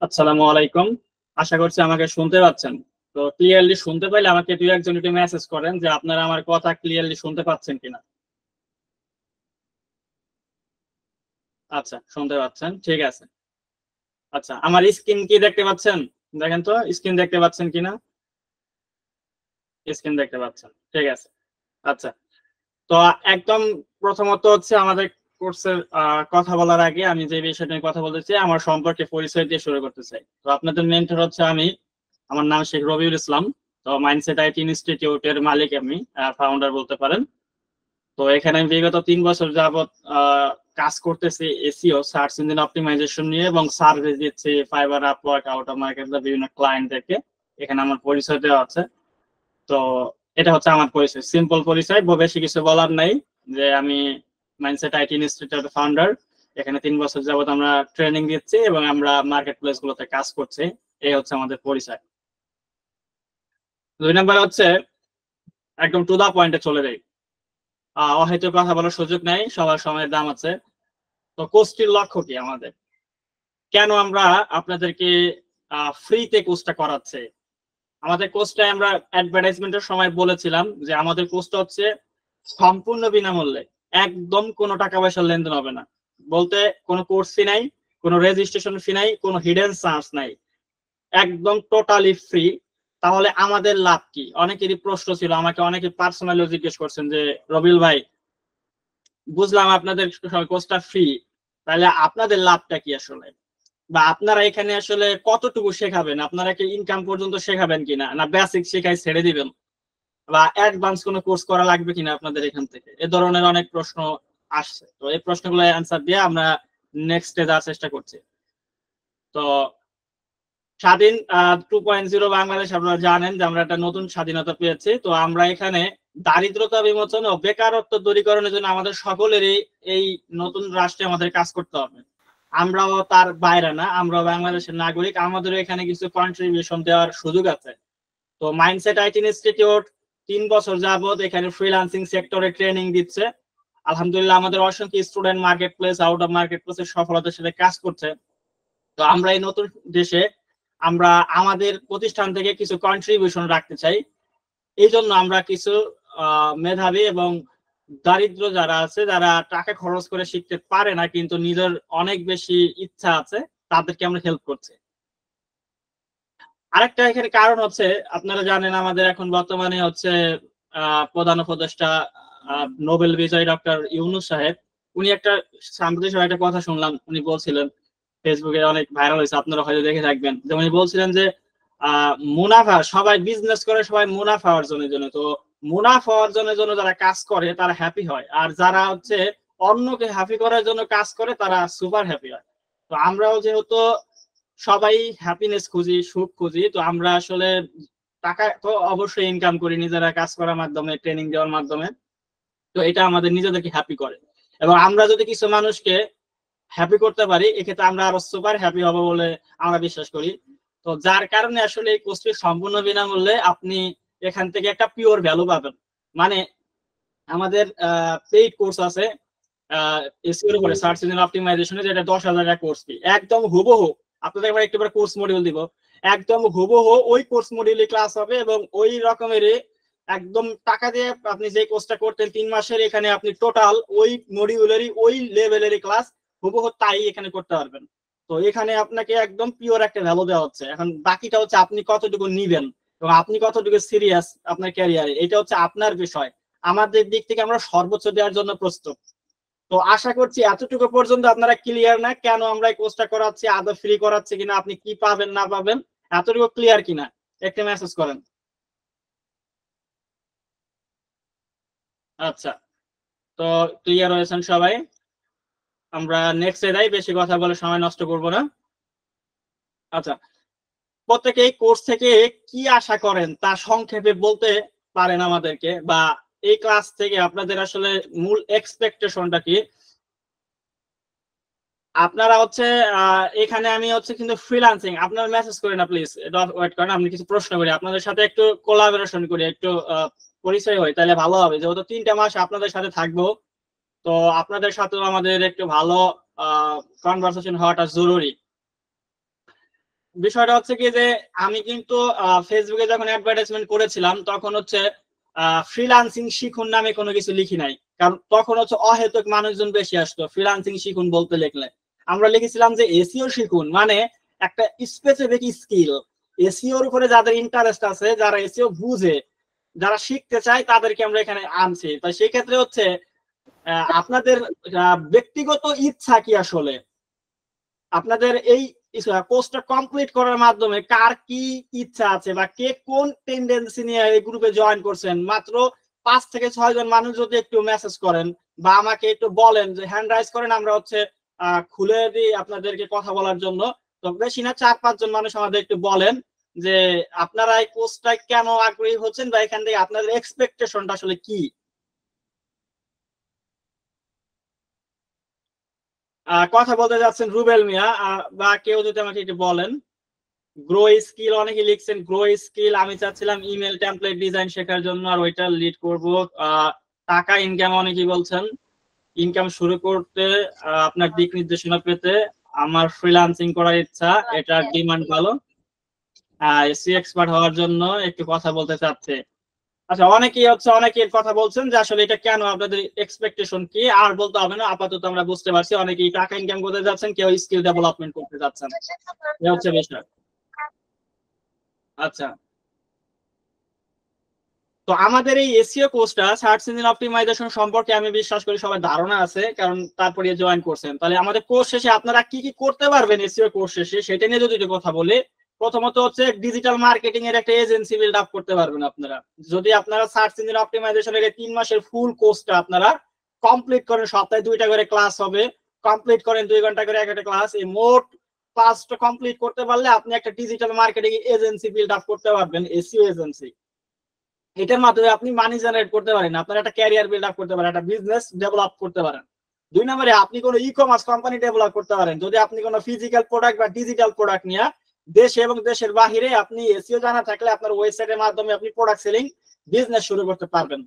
আসসালামু আলাইকুম। আশা করছি আমাকে শুনতে পাচ্ছেন। তো ক্লিয়ারলি শুনতে পাইলে আমাকে দুই একজন একটু মেসেজ করেন যে আপনারা আমার কথা ক্লিয়ারলি শুনতে পাচ্ছেন কিনা। আচ্ছা, শুনতে পাচ্ছেন, ঠিক আছে। আচ্ছা, আমার স্ক্রিন কি দেখতে পাচ্ছেন? দেখেন তো স্ক্রিন দেখতে পাচ্ছেন কিনা। স্ক্রিন দেখতে পাচ্ছেন, ঠিক আছে। আচ্ছা, তো একদম প্রথমত হচ্ছে আমাদের কোর্সের কথা বলার আগে আমি যে বিষয়টা নিয়ে কথা বলতে চাই আমার সম্পর্কে পরিচয় দিয়ে শুরু করতে চাই। তো আপনাদের মেন্টর হচ্ছে আমি। আমার নাম শেখ রবিউল ইসলাম। তো মাইন্ডসেট আইটি ইনস্টিটিউটের মালিক আমি, ফাউন্ডার বলতে পারেন। তো এখানে আমি বিগত 3 বছর যাবত কাজ করতেছি এসইও সার্চ ইঞ্জিন অপটিমাইজেশন নিয়ে এবং সার্ভিস দিচ্ছি fibre, Upwork, out of market বিভিন্ন ক্লায়েন্টদেরকে। এখানে আমার পরিচয় দেওয়া আছে। তো এটা হচ্ছে আমার পরিচয়, সিম্পল পরিচয়, বেশি কিছু বলার নাই। যে আমি মাইন্ডসেট আইটি ইনস্টিটিউটের ফাউন্ডার। এখানে 3 বছর যাবত আমরা ট্রেনিং দিচ্ছি এবং আমরা মার্কেট প্লেস গুলোতে কাজ করছি। এই হচ্ছে আমাদের পরিচয়। 2 নম্বর হচ্ছে একদম টু দা পয়েন্টে চলে যাই। অহেতুক কথা বলার সুযোগ নাই, সবার সময়ের দাম আছে। তো কোর্সটির লক্ষ্য কি আমাদের, কেন আমরা আপনাদেরকে ফ্রিতে কোর্সটা করাচ্ছে? আমাদের কোর্সটা আমরা অ্যাডভার্টাইজমেন্টের সময় বলেছিলাম যে আমাদের কোর্সটা হচ্ছে সম্পূর্ণ বিনামূল্যে। একদম কোনো টাকা পয়সার লেনদেন হবে না। বলতে কোনো কোর্স ফি নাই, কোনো রেজিস্ট্রেশন ফি নাই, কোনো হিডেন চার্জ নাই, একদম টোটালি ফ্রি। তাহলে আমাদের লাভ কি? অনেকেরই প্রশ্ন ছিল, আমাকে অনেকে পার্সোনালি জিজ্ঞেস করছেন যে রবিউল ভাই, বুঝলাম আপনাদের কোর্সটা ফ্রি, তাহলে আপনাদের লাভটা কি আসলে? বা আপনারা এখানে আসলে কতটুকু শেখাবেন? আপনারা কি ইনকাম পর্যন্ত শেখাবেন কিনা, না বেসিক শেখাই ছেড়ে দিবেন, বা অ্যাডভান্স কোনো কোর্স করা লাগবে কিনা আপনাদের এখান থেকে? এ ধরনের অনেক প্রশ্ন আসছে। তো এই প্রশ্নগুলো অ্যান্সার দিয়ে আমরা নেক্সটে যাওয়ার চেষ্টা করছি। তো স্বাধীন 2.0 বাংলাদেশ, আপনারা জানেন যে আমরা একটা নতুন স্বাধীনতা পেয়েছি। তো আমরা এখানে দারিদ্রতা বিমোচন ও বেকারত্ব দূরীকরণের জন্য আমাদের সকলেরই এই নতুন রাষ্ট্রে আমাদের কাজ করতে হবে। আমরাও তার বাইরে না, আমরা বাংলাদেশের নাগরিক, আমাদেরও এখানে কিছু কন্ট্রিবিউশন দেওয়ার সুযোগ আছে। তো মাইন্ডসেট আইটি ইনস্টিটিউট 3 বছর যাবত এখানে ফ্রিল্যান্সিং সেক্টরে ট্রেনিং দিচ্ছে। আলহামদুলিল্লাহ আমাদের অসংখ্য student market place, out of market প্লেসের সফলতার সাথে কাজ করছে। তো আমরা এই নতুন দেশে আমরা আমাদের প্রতিষ্ঠান থেকে কিছু কন্ট্রিবিউশন রাখতে চাই। এই জন্য আমরা কিছু মেধাবী এবং দারিদ্র যারা আছে, যারা টাকা খরচ করে শিখতে পারে না কিন্তু নিজের অনেক বেশি ইচ্ছা আছে, তাদেরকে আমরা হেল্প করছি। আরেকটা এখানে কারণ হচ্ছে, আপনারা জানেন আমাদের এখন বর্তমানে হচ্ছে প্রধান উপদেষ্টা নোবেল বিজয়ী ডক্টর ইউনূস সাহেব। উনি একটা সাম্প্রতিক সময় একটা কথা শুনলাম, উনি বলছিলেন, ফেসবুকে অনেক ভাইরাল হয়েছে, আপনারা হয়তো দেখে থাকবেন, যে উনি বলছিলেন যে মুনাফা, সবাই বিজনেস করে সবাই মুনাফা অর্জনের জন্য। তো মুনাফা অর্জনের জন্য যারা কাজ করে তারা হ্যাপি হয়, আর যারা হচ্ছে অন্যকে হ্যাপি করার জন্য কাজ করে তারা সুপার হ্যাপি হয়। তো আমরাও যেহেতু সবাই হ্যাপিনেস খুঁজি, সুখ খুঁজি, তো আমরা আসলে টাকা তো অবশ্যই ইনকাম করি নিজেরা কাজ করার মাধ্যমে, ট্রেনিং দেওয়ার মাধ্যমে। তো এটা আমাদের নিজেদেরকে হ্যাপি করে, এবং আমরা যদি কিছু মানুষকে হ্যাপি করতে পারি এক্ষেত্রে আমরা আরো সুপার হ্যাপি হবো বলে আমরা বিশ্বাস করি। তো যার কারণে আসলে এই কোর্সটি সম্পূর্ণ বিনামূল্যে, আপনি এখান থেকে একটা পিওর ভ্যালু পাবেন। মানে আমাদের পেইড কোর্স আছে এসইও এর উপরে, সার্চ ইঞ্জিন অপটিমাইজেশনে, যেটা 10,000 টাকা কোর্স ফি, একদম হুবহু। আপনাদের একবার একটু কোর্স মডিউল দিব, একদম হুবহু ওই কোর্স মডিউলে ক্লাস হবে, এবং ওই রকমেরই একদম টাকা দিয়ে আপনি যে কোর্সটা করতেন 3 মাসের, এখানে আপনি টোটাল ওই মডিউলেরই ওই লেভেলেরই ক্লাস হুবহু তাই এখানে করতে পারবেন। তো এখানে আপনাকে একদম পিওর একটা ভ্যালু দেওয়া হচ্ছে। এখন বাকিটা হচ্ছে আপনি কতটুকু নিবেন এবং আপনি কতটুকু সিরিয়াস আপনার ক্যারিয়ারে, এটা হচ্ছে আপনার বিষয়। আমাদের দিক থেকে আমরা সর্বোচ্চ দেওয়ার জন্য প্রস্তুত। তো আশা করছি এতটুকু পর্যন্ত আপনারা ক্লিয়ার না, কেন আমরা এই কোর্সটা করাচ্ছি, আদৌ ফ্রি করাচ্ছি কিনা, আপনি কি পাবেন না পাবেন, এতটুকু ক্লিয়ার কিনা একটা মেসেজ করেন। আচ্ছা, তো ক্লিয়ার হয়েছেন সবাই? আমরা নেক্সটে যাই, বেশি কথা বলে সময় নষ্ট করব না। আচ্ছা, প্রত্যেকে এই কোর্স থেকে কি আশা করেন তা সংক্ষেপে বলতে পারেন আমাদেরকে, বা এই ক্লাস থেকে আপনাদের আসলে মূল এক্সপেকটেশনটা কি? আপনারা হচ্ছে এখানে আমি হচ্ছে কিন্তু ফ্রিল্যান্সিং, আপনারা মেসেজ করেন না প্লিজ, ওয়েট করেন, আমি কিছু প্রশ্ন করি আপনাদের সাথে, একটু কোলাবোরেশন করি, একটু পরিচয় হয়, তাহলে ভালো হবে। যেহেতু 3টা মাস আপনাদের সাথে থাকবো, তো আপনাদের সাথেও আমাদের একটু ভালো কনভারসেশন হওয়াটা জরুরি। বিষয়টা হচ্ছে কি যে আমি কিন্তু ফেসবুকে যখন অ্যাডভার্টাইজমেন্ট করেছিলাম তখন হচ্ছে ফ্রিল্যান্সিং শিখুন নামে কোনো কিছু লিখি নাই, কারণ তখন হচ্ছে অহেতুক মানুষজন বেশি আসতো ফ্রিল্যান্সিং শিখুন বলতে লিখলে। আমরা লিখেছিলাম যে এসইও শিখুন, মানে একটা স্পেসিফিক স্কিল, এসইওর উপরে যাদের ইন্টারেস্ট আছে, যারা এসইও বুঝে, যারা শিখতে চায় তাদেরকে আমরা এখানে আনছি। তো সেই ক্ষেত্রে হচ্ছে আপনাদের ব্যক্তিগত ইচ্ছা কি, আসলে আপনাদের এই কোর্সটা কমপ্লিট করার মাধ্যমে কার কি ইচ্ছা আছে বা কে কোন টেন্ডেন্সি নিয়ে এই গ্রুপে জয়েন করছেন। মাত্র 5 থেকে 6 জন মানুষ যদি একটু মেসেজ করেন বা আমাকে একটু বলেন যে হ্যান্ড রাইজ করেন, আমরা হচ্ছে খুলে দিই আপনাদেরকে কথা বলার জন্য। তো বেশি না, 4-5 জন মানুষ আমাদের একটু বলেন যে আপনারা এই কোর্সটায় কেন আগ্রহী হচ্ছেন বা এখান থেকে আপনাদের এক্সপেকটেশনটা আসলে কি। কথা বলতে যাচ্ছেন রুবেল মিয়া, বা কেউ যদি আমাকে একটু বলেন। গ্রো স্কিল অনেকে লিখছেন, গ্রো স্কিল আমি চাচ্ছিলাম ইমেল টেমপ্লেট ডিজাইন শেখার জন্য আর ওইটা লিড করব। টাকা ইনকাম অনেকেই বলছেন, ইনকাম শুরু করতে আপনার দিক নির্দেশনা পেতে আমার ফ্রিল্যান্সিং করার ইচ্ছা, এটার ডিমান্ড ভালো, এসি এক্সপার্ট হওয়ার জন্য একটু কথা বলতে চাচ্ছে। আচ্ছা, অনেকের কথা বলছেন যে আসলে এটা কেন, আপনাদের এক্সপেকটেশন কি। আর বলতে হবে না, আপাতত আমরা বুঝতে পারছি অনেকেই টাকা ইনকাম করতে যাচ্ছেন, কেউ স্কিল ডেভেলপমেন্ট করতে যাচ্ছেন, এটা হচ্ছে বিষয়। আচ্ছা, তো আমাদের এই এসইও কোর্সটা সার্চ ইঞ্জিন অপটিমাইজেশন সম্পর্কে আমি বিশ্বাস করি সবার ধারণা আছে, কারণ তারপরে জয়েন করছেন। তাহলে আমাদের কোর্স শেষে আপনারা কি কি করতে পারবেন এসইও কোর্স শেষে, সেটা নিয়ে যদি কথা বলি। প্রথমত হচ্ছে ডিজিটাল মার্কেটিং এর একটা এজেন্সি বিল্ড আপ করতে পারবেন আপনারা, যদি আপনারা সার্চ ইঞ্জিন অপটিমাইজেশনের এই 3 মাসের ফুল কোর্সটা আপনারা কমপ্লিট করেন। সপ্তাহে 2টা করে ক্লাস হবে, কমপ্লিট করেন 2 ঘন্টা করে একটা ক্লাস। এই মোট ক্লাসটা কমপ্লিট করতে পারলে আপনি একটা digital marketing agency build up করতে পারবেন, এসইও এজেন্সি। এটার মাধ্যমে আপনি মানি জেনারেট করতে পারেন, আপনার একটা ক্যারিয়ার বিল্ড আপ করতে পারেন, একটা বিজনেস ডেভেলপ করতে পারেন। 2 নম্বরে আপনি কোনো ই কমার্স কোম্পানি ডেভেলপ করতে পারেন, যদি আপনি কোনো ফিজিক্যাল প্রোডাক্ট বা ডিজিটাল প্রোডাক্ট নিয়ে দেশে এবং দেশের বাহিরে আপনি এসইও জানা থাকলে আপনার ওয়েবসাইটের মাধ্যমে আপনি প্রোডাক্ট সেলিং বিজনেস শুরু করতে পারবেন।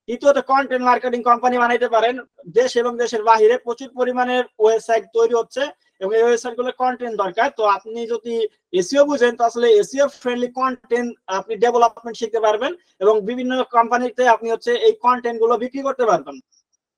তৃতীয়ত কন্টেন্ট মার্কেটিং কোম্পানি বানাইতে পারেন, দেশ এবং দেশের বাহিরে প্রচুর পরিমাণের ওয়েবসাইট তৈরি হচ্ছে এবং এই ওয়েবসাইট গুলো কন্টেন্ট দরকার। তো আপনি যদি এসইও বুঝেন তো আসলে এসইও ফ্রেন্ডলি কন্টেন্ট আপনি ডেভেলপমেন্ট শিখতে পারবেন এবং বিভিন্ন কোম্পানিতে আপনি হচ্ছে এই কন্টেন্ট গুলো বিক্রি করতে পারবেন।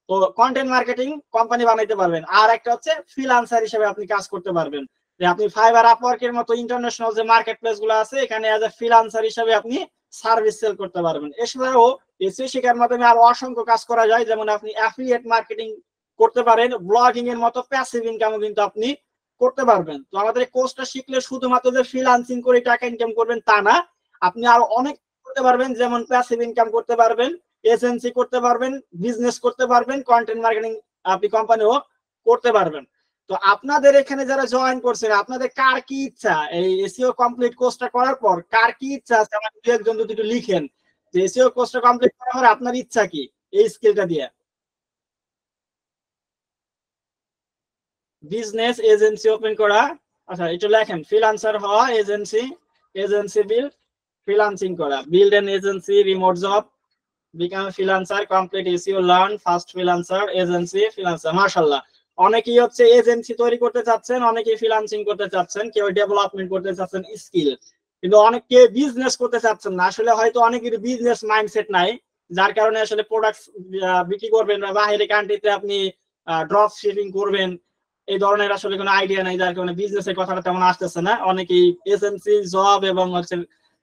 তো কন্টেন্ট মার্কেটিং কোম্পানি বানাইতে পারবেন। আর একটা হচ্ছে ফ্রিল্যান্সার হিসেবে আপনি কাজ করতে পারবেন, যে আপনি ফাইবার আপওয়ার্কের মতো ইন্টারন্যাশনাল যে মার্কেট প্লেস গুলো আছে এখানে অ্যাজ এ ফ্রিল্যান্সার হিসেবে আপনি সার্ভিস সেল করতে পারবেন। এছাড়াও এসইও শেখার মাধ্যমে আরো অসংখ্য কাজ করা যায়, যেমন আপনি অ্যাফিলিয়েট মার্কেটিং করতে পারেন, ব্লগিং এর মতো প্যাসিভ ইনকামও কিন্তু আপনি করতে পারবেন। তো আমাদের কোর্সটা শিখলে শুধুমাত্র যে ফ্রিল্যান্সিং করে টাকা ইনকাম করবেন তা না, আপনি আরো অনেক করতে পারবেন, যেমন প্যাসিভ ইনকাম করতে পারবেন, এজেন্সি করতে পারবেন, বিজনেস করতে পারবেন, কন্টেন্ট মার্কেটিং আপনি কোম্পানিও করতে পারবেন। তো আপনাদের এখানে যারা জয়েন করছেন আপনাদের কার কি ইচ্ছা, এই এসইও কমপ্লিট কোর্সটা করার পর কার কি ইচ্ছা আছে আমাকে দু একজন যদি একটু লিখেন যে এসইও কোর্সটা কমপ্লিট করার পর আপনার ইচ্ছা কি এই স্কিলটা দিয়ে। বিজনেস এজেন্সি ওপেন করা, আচ্ছা একটু লেখেন, ফ্রিল্যান্সার হওয়া, এজেন্সি, এজেন্সি বিল্ড, ফ্রিল্যান্সিং করা, build N agency, remote job, become freelancer, complete SEO learn, first freelancer, agency, freelancer. মাশাআল্লাহ, অনেকেই হচ্ছে এজেন্সি তৈরি করতে চাচ্ছেন, অনেকেই ফ্রিল্যান্সিং করতে চাচ্ছেন, কেউ ডেভেলপমেন্ট করতে চাচ্ছেন স্কিল, কিন্তু অনেকে বিজনেস করতে চাচ্ছেন না। আসলে হয়তো অনেকের বিজনেস মাইন্ডসেট নাই, যার কারণে আসলে প্রোডাক্ট বিক্রি করবেন বা বাইরের কান্ট্রিতে আপনি ড্রপ শিপিং করবেন, এই ধরনের আসলে কোনো আইডিয়া নাই, যার কারণে বিজনেসের কথাটা তেমন আসতেছে না। অনেকেই এজেন্সি জব এবং হচ্ছে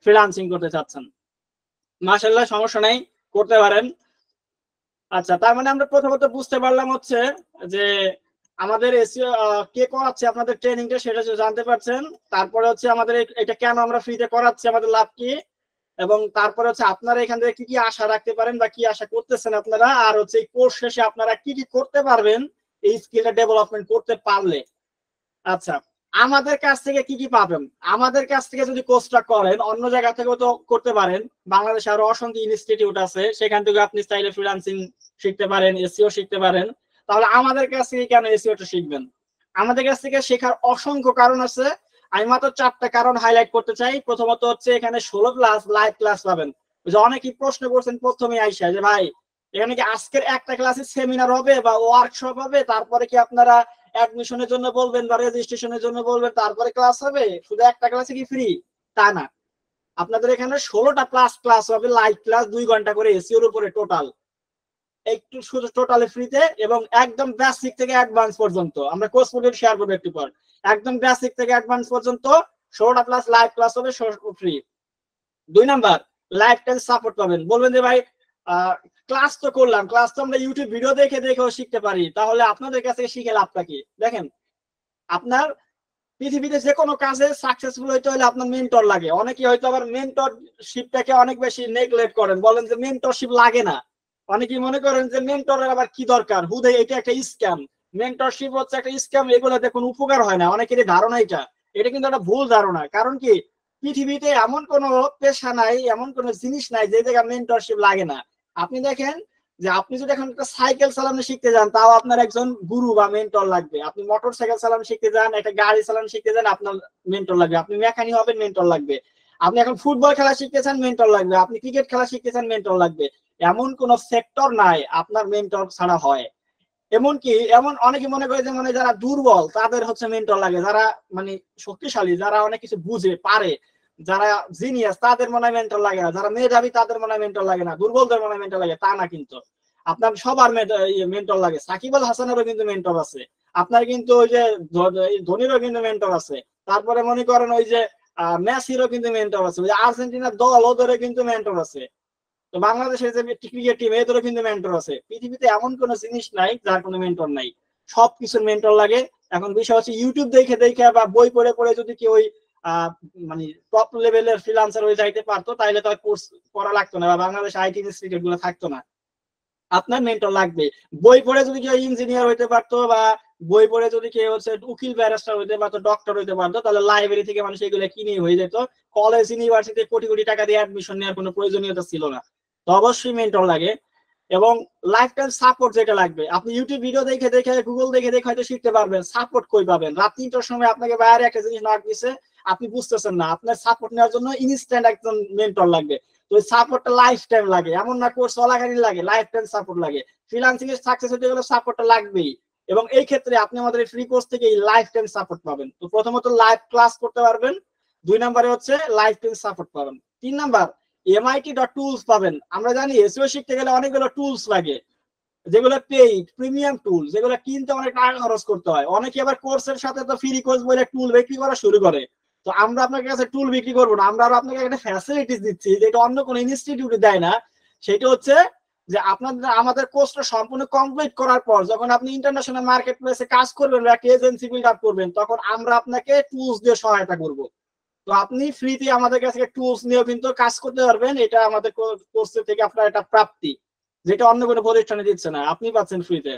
ফ্রিল্যান্সিং করতে চাচ্ছেন। মাশাআল্লাহ, সমস্যা নাই, করতে পারেন। আচ্ছা, তার মানে আমরা প্রথমত বুঝতে পারলাম হচ্ছে যে আমাদের এসইও কে করাচ্ছে আপনাদের ট্রেনিংটা সেটা জানতে পারছেন। তারপরে হচ্ছে আমাদের এটা কেন আমরা ফ্রিতে করাচ্ছি, আমাদের লাভ কি, এবং তারপরে হচ্ছে আপনারা এখান থেকে কি কি আশা রাখতে পারেন বা কি আশা করতেছেন আপনারা, আর হচ্ছে এই কোর্স শেষে আপনারা কি কি করতে পারবেন এই স্কিলটা ডেভেলপমেন্ট করতে পারলে। আচ্ছা, আমাদের কাছ থেকে কি কি পাবেন, আমাদের কাছ থেকে যদি কোর্সটা করেন অন্য জায়গা থেকেও তো করতে পারেন, বাংলাদেশে আরো অসংখ্য ইনস্টিটিউট আছে, সেখান থেকে আপনি চাইলে ফ্রিল্যান্সিং শিখতে পারেন, এসইও শিখতে পারেন। তাহলে আমাদের কাছ থেকে কেন এসইওটা শিখবেন? আমাদের কাছ থেকে শেখার অসংখ্য কারণ আছে, আমি মাত্র 4টা কারণ হাইলাইট করতে চাই। প্রথমত হচ্ছে এখানে 16 ক্লাস লাইভ ক্লাস পাবেন। যে অনেকেই প্রশ্ন করছেন প্রথমে আইসা যে ভাই এখানে কি আজকের একটা ক্লাসে সেমিনার হবে বা ওয়ার্কশপ হবে, তারপরে কি আপনারা অ্যাডমিশনের জন্য বলবেন বা রেজিস্ট্রেশনের জন্য বলবেন, তারপরে ক্লাস হবে, শুধু একটা ক্লাসে কি ফ্রি? তা না, আপনাদের এখানে 16টা প্লাস ক্লাস হবে, লাইভ ক্লাস 2 ঘন্টা করে এসিওর উপরে টোটাল, একটু শুধু টোটালি ফ্রিতে, এবং একদম বেসিক থেকে অ্যাডভান্স পর্যন্ত আমরা কোর্স মডিউল শেয়ার করব একটু পর। একদম বেসিক থেকে অ্যাডভান্স পর্যন্ত 16টা প্লাস লাইভ ক্লাস হবে free. 2 number, life time support পাবেন। বলবেন যে ভাই ক্লাস তো করলাম, ক্লাস তো আমরা ইউটিউব ভিডিও দেখে দেখেও শিখতে পারি, তাহলে আপনাদের কাছে শিখে লাভটা কি? দেখেন, আপনার পৃথিবীতে যে কোনো কাজে সাকসেসফুল হইতে হলে আপনার মেন্টর লাগে। অনেকে হয়তো আবার মেন্টরশিপটাকে অনেক বেশি নেগলেক্ট করেন, বলেন যে মেন্টরশিপ লাগে না। অনেকেই মনে করেন যে মেন্টরের আবার কি দরকার, হুদে এটা একটা স্ক্যাম, মেন্টরশিপ হচ্ছে একটা স্ক্যাম, এগুলোতে কোনো উপকার হয় না। অনেকেরই ধারণা এটা কিন্তু একটা ভুল ধারণা। কারণ কি, পৃথিবীতে এমন কোনো পেশা নাই, এমন কোনো জিনিস নাই যে জায়গায় মেন্টরশিপ লাগে না। আপনি দেখেন যে আপনি যদি এখন একটা সাইকেল চালানো শিখতে যান, তাও আপনার একজন গুরু বা মেন্টর লাগবে। আপনি মোটর সাইকেল চালানো শিখতে যান, একটা গাড়ি চালানো শিখতে যান, আপনার মেন্টর লাগবে। আপনি মেকানিক হবেন, মেন্টর লাগবে। আপনি এখন ফুটবল খেলা শিখতে চান, মেন্টর লাগবে। আপনি ক্রিকেট খেলা শিখতে চান, মেন্টর লাগবে। এমন কোন সেক্টর নাই আপনার মেন্টর ছাড়া হয়। এমনকি অনেকে মনে করে যে মানে যারা দুর্বল তাদের হচ্ছে মেন্টর লাগে, যারা মানে শক্তিশালী, যারা অনেক কিছু বুঝে পারে, যারা জিনিয়াস, তাদের মনে হয় মেন্টর লাগে না। যারা মেধাবী তাদের মনে হয় মেন্টর লাগে না, দুর্বলদের মনে হয় মেন্টর লাগে, তা না। কিন্তু আপনার সবার মেন্টর লাগে। সাকিব আল হাসানেরও কিন্তু মেন্টর আছে, আপনার কিন্তু ওই যে ধোনিরও কিন্তু মেন্টর আছে। তারপরে মনে করেন ওই যে মেসিরও কিন্তু মেন্টর আছে, ওই যে আর্জেন্টিনার দল ওদেরও কিন্তু মেন্টর আছে। তো বাংলাদেশের যে ক্রিকেট টিম, এদেরও কিন্তু মেন্টর আছে। পৃথিবীতে এমন কোন জিনিস নাই যার কোনো মেন্টর নাই, সবকিছুর মেন্টর লাগে। এখন বিষয় হচ্ছে ইউটিউব দেখে দেখে বা বই পড়ে পড়ে যদি কেউ ওই মানে টপ লেভেলের ফ্রিল্যান্সার হয়ে যাইতে পারতো, তাহলে তো কোর্স করা লাগতো না, বা বাংলাদেশ আইটি ইনস্টিটিউট গুলো থাকতো না। আপনার মেন্টর লাগবে। বই পড়ে যদি কেউ ইঞ্জিনিয়ার হইতে পারতো, বা বই পড়ে যদি কেউ হচ্ছে উকিল ব্যারিস্টার হইতে পারতো, ডক্টর হইতে পারতো, তাহলে লাইব্রেরি থেকে মানুষ এগুলো কিনে হয়ে যেত। কলেজ ইউনিভার্সিটি কোটি কোটি টাকা দিয়ে অ্যাডমিশন নেওয়ার কোনো প্রয়োজনীয়তা ছিল না। তো অবশ্যই মেন্টর লাগে। এবং লাইফ টাইম সাপোর্ট যেটা লাগবে, আপনি ইউটিউব ভিডিও দেখে দেখে, গুগল দেখে দেখে হয়তো শিখতে পারবেন, সাপোর্ট কই পাবেন? রাত 3টার সময় আপনাকে বাইরে একটা জিনিস নক দিছে, আপনি বুঝতেছেন না, আপনার সাপোর্ট নেওয়ার জন্য ইনস্ট্যান্ট একজন মেন্টর লাগবে। তো ওই সাপোর্টটা লাইফ টাইম লাগে, এমন না কোর্স চলাকালীন লাগে, লাইফ টাইম সাপোর্ট লাগে। ফ্রিল্যান্সিং এর সাকসেস হতে গেলে সাপোর্টটা লাগবেই। এবং এই ক্ষেত্রে আপনি আমাদের ফ্রি কোর্স থেকে লাইফ টাইম সাপোর্ট পাবেন। তো প্রথমত লাইভ ক্লাস করতে পারবেন, 2 নম্বরে হচ্ছে লাইফ টাইম সাপোর্ট পাবেন, 3 নাম্বার MIT.tools পাবেন। আমরা জানি এসইও শিখতে গেলে অনেকগুলো টুলস লাগে, যেগুলো পেইড প্রিমিয়াম টুল, যেগুলো কিনতে অনেক টাকা খরচ করতে হয়। অনেকে আবার কোর্সের সাথে তো ফ্রি কোর্স বলে টুল বিক্রি করা শুরু করে। তো আমরা আপনার কাছে টুল বিক্রি করবো না, আমরা আপনাকে একটা ফ্যাসিলিটিস দিচ্ছি যেটা অন্য কোনো ইনস্টিটিউটে দেয় না। সেটা হচ্ছে যে আপনাদের আমাদের কোর্সটা সম্পূর্ণ কমপ্লিট করার পর যখন আপনি ইন্টারন্যাশনাল মার্কেট প্লেসে কাজ করবেন বা একটা এজেন্সি বিল্ড আপ করবেন, তখন আমরা আপনাকে টুলস দিয়ে সহায়তা করব। তো আপনি ফ্রিতে আমাদের কাছে টুলস নিয়েও কিন্তু কাজ করতে পারবেন। এটা আমাদের কোর্স থেকে আপনার একটা প্রাপ্তি, যেটা অন্য কোনো প্রতিষ্ঠানে দিচ্ছে না, আপনি পাচ্ছেন ফ্রিতে।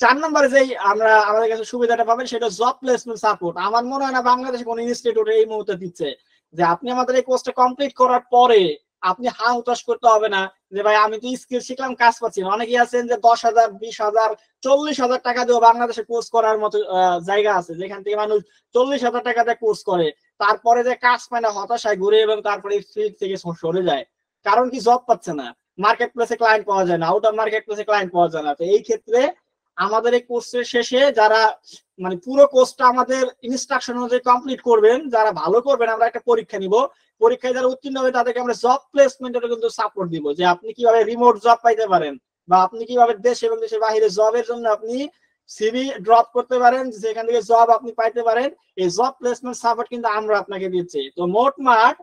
4 নম্বরে যেই আমরা আমাদের কাছে সুবিধাটা পাবেন সেটা জব প্লেসমেন্ট সাপোর্ট। আমার মনে হয় না বাংলাদেশে কোনো ইনস্টিটিউট এই মুহূর্তে দিচ্ছে, যে আপনি আমাদের এই কোর্সটা কমপ্লিট করার পরে আপনি হা হুতাশ করতে হবে না যে ভাই আমি তো স্কিল শিখলাম, কাজ পাচ্ছি না। অনেকেই আছেন যে 10,000, 20,000, 40,000 টাকা দিয়ে বাংলাদেশে কোর্স করার মতো জায়গা আছে, যেখান থেকে মানুষ 40,000 টাকা দিয়ে কোর্স করে, তারপরে যে কাজ পায় না, হতাশায় ঘুরে এবং তারপরে ফিল্ড থেকে সরে যায়। কারণ কি, জব পাচ্ছে না, মার্কেট প্লেসে ক্লায়েন্ট পাওয়া যায় না, আউট অফ মার্কেট প্লেসে ক্লায়েন্ট পাওয়া যায় না। তো এই ক্ষেত্রে আমাদের এই কোর্সের শেষে যারা মানে পুরো কোর্সটা আমাদের ইনস্ট্রাকশন অনুযায়ী কমপ্লিট করবেন, যারা ভালো করবেন, আমরা একটা পরীক্ষা নিব, পরীক্ষায় যারা উত্তীর্ণ হবে তাদেরকে আমরা জব প্লেসমেন্টের কিন্তু সাপোর্ট দিব, যে আপনি কিভাবে রিমোট জব পাইতে পারেন, বা আপনি কিভাবে দেশ এবং দেশের বাইরে জবের জন্য আপনি সিভি ড্রপ করতে পারেন, যেখান থেকে জব আপনি পাইতে পারেন। এই জব প্লেসমেন্ট সাপোর্ট কিন্তু আমরা আপনাকে দিচ্ছি। তো মোটমাট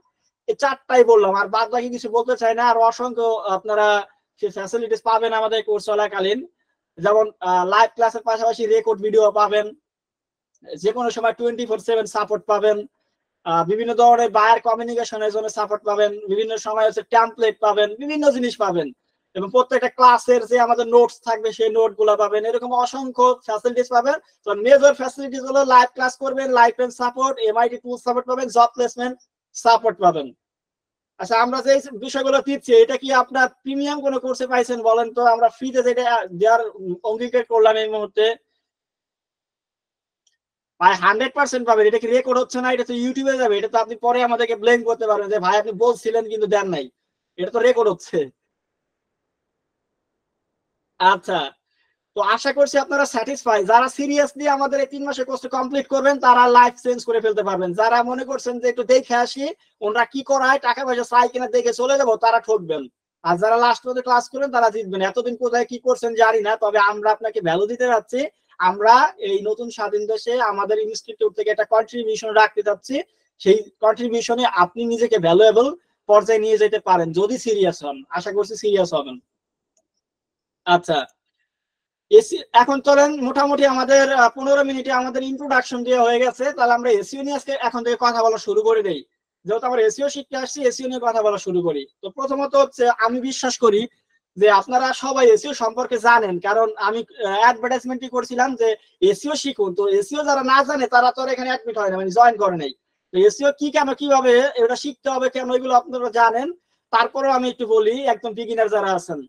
এই 4টাই বললাম, আর বাদ বাকি কিছু বলতে চাই না। আর অসংখ্য আপনারা সেই ফ্যাসিলিটিস পাবেন আমাদের কোর্স চলাকালীন, যেমন লাইভ ক্লাসের পাশাপাশি রেকর্ড ভিডিও পাবেন, যে কোনো সময় 24/7 সাপোর্ট পাবেন, বিভিন্ন ধরনের বায়ার কমিউনিকেশনের জন্য সাপোর্ট পাবেন, বিভিন্ন সময় হচ্ছে টেমপ্লেট পাবেন, বিভিন্ন জিনিস পাবেন, এবং প্রত্যেকটা ক্লাসের যে আমাদের নোটস থাকবে সেই নোট গুলো পাবেন। এরকম অসংখ্য ফ্যাসিলিটিস পাবেন। তো মেজর ফ্যাসিলিটিস হলো লাইভ ক্লাস করবেন, লাইভ টাইম সাপোর্ট, MIT টুল সাপোর্ট পাবেন, জব প্লেসমেন্ট সাপোর্ট পাবেন। আচ্ছা, আমরা যে বিষয়গুলো দিচ্ছি এটা কি আপনার প্রিমিয়াম কোনো কোর্সে পাইছেন বলেন তো? আমরা ফ্রিতে যেটা দেওয়ার অঙ্গীকার করলাম এই মুহূর্তে, ভাই 100% পাবেন। এটা কি রেকর্ড হচ্ছে না? এটা তো ইউটিউবে যাবে, এটা তো আপনি পরে আমাদেরকে ব্লেম করতে পারবেন যে ভাই আপনি বলছিলেন কিন্তু দেন নাই। এটা তো রেকর্ড হচ্ছে। আচ্ছা, তো আশা করছি আপনারা স্যাটিসফাই। যারা সিরিয়াসলি আমাদের এই 3 মাসের কোর্স কমপ্লিট করবেন তারা লাইফ চেঞ্জ করে ফেলতে পারবেন। যারা মনে করছেন যে একটু দেখে আসি ওনারা কি করায়, টাকা পয়সা চাই কিনা দেখে চলে যাবো, তারা ঠকবেন। আর যারা লাস্ট পর্যন্ত ক্লাস করবেন তারা জিতবেন। এতদিন কোথায় কি করছেন জানি না, তবে আমরা আপনাকে ভ্যালু দিতে যাচ্ছি। আমরা এই নতুন স্বাধীন দেশে আমাদের ইনস্টিটিউট থেকে একটা কন্ট্রিবিউশন রাখতে যাচ্ছি। সেই কন্ট্রিবিউশনে আপনি নিজেকে ভ্যালুয়েবল পর্যায়ে নিয়ে যেতে পারেন যদি সিরিয়াস হন। আশা করছি সিরিয়াস হবেন। আচ্ছা, এখন চলেন মোটামুটি আমাদের 15 মিনিটে আমাদের ইন্ট্রোডাকশন দিয়ে হয়ে গেছে। তাহলে আমরা এসইও নিয়ে আজকে এখন থেকে কথা বলা শুরু করে দেই। যেহেতু আমরা এসইও শিখতে আসছি, এসইও নিয়ে কথা বলা শুরু করি। তো প্রথমত হচ্ছে আমি বিশ্বাস করি যে আপনারা সবাই এসইও সম্পর্কে জানেন, কারণ আমি অ্যাডভার্টাইজমেন্টই করছিলাম যে এসইও শিখুন। তো এসইও যারা না জানে তারা তো এখানে অ্যাডমিট হয় না, মানে জয়েন করে নাই। তো এসইও কি, কেন, কিভাবে এটা শিখতে হবে, কেন, এগুলো আপনারা জানেন। তারপরেও আমি একটু বলি একদম বিগিনার যারা আছেন,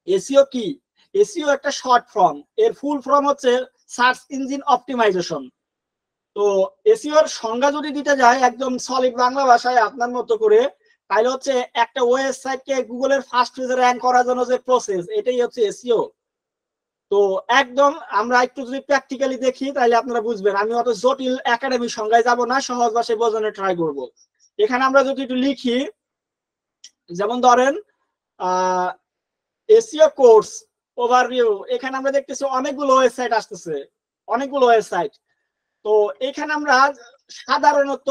এসইও কি? এসইও একটা শর্ট ফর্ম, এর ফুল ফর্ম হচ্ছে সার্চ ইঞ্জিন অপটিমাইজেশন। তো এসইও এর সংজ্ঞা যদি দিতে যায় একদম সলিড বাংলা ভাষায় আপনার মতো করে, তাহলে হচ্ছে একটা ওয়েবসাইটকে গুগলের ফার্স্ট পেজে র্যাঙ্ক করার জন্য যে প্রসেস, এটাই হচ্ছে এসইও। তো একদম আমরা একটু যদি প্র্যাকটিক্যালি দেখি তাহলে আপনারা বুঝবেন। আমি অত জটিল একাডেমিক সংজ্ঞায় যাব না, সহজ ভাষায় বোঝানোর ট্রাই করব। এখানে আমরা যদি একটু লিখি, যেমন ধরেন এসইও কোর্স ওভারভিউ, এখানে আমরা দেখতেছি অনেকগুলো ওয়েবসাইট আসতেছে, অনেকগুলো ওয়েবসাইট। তো এখানে আমরা সাধারণত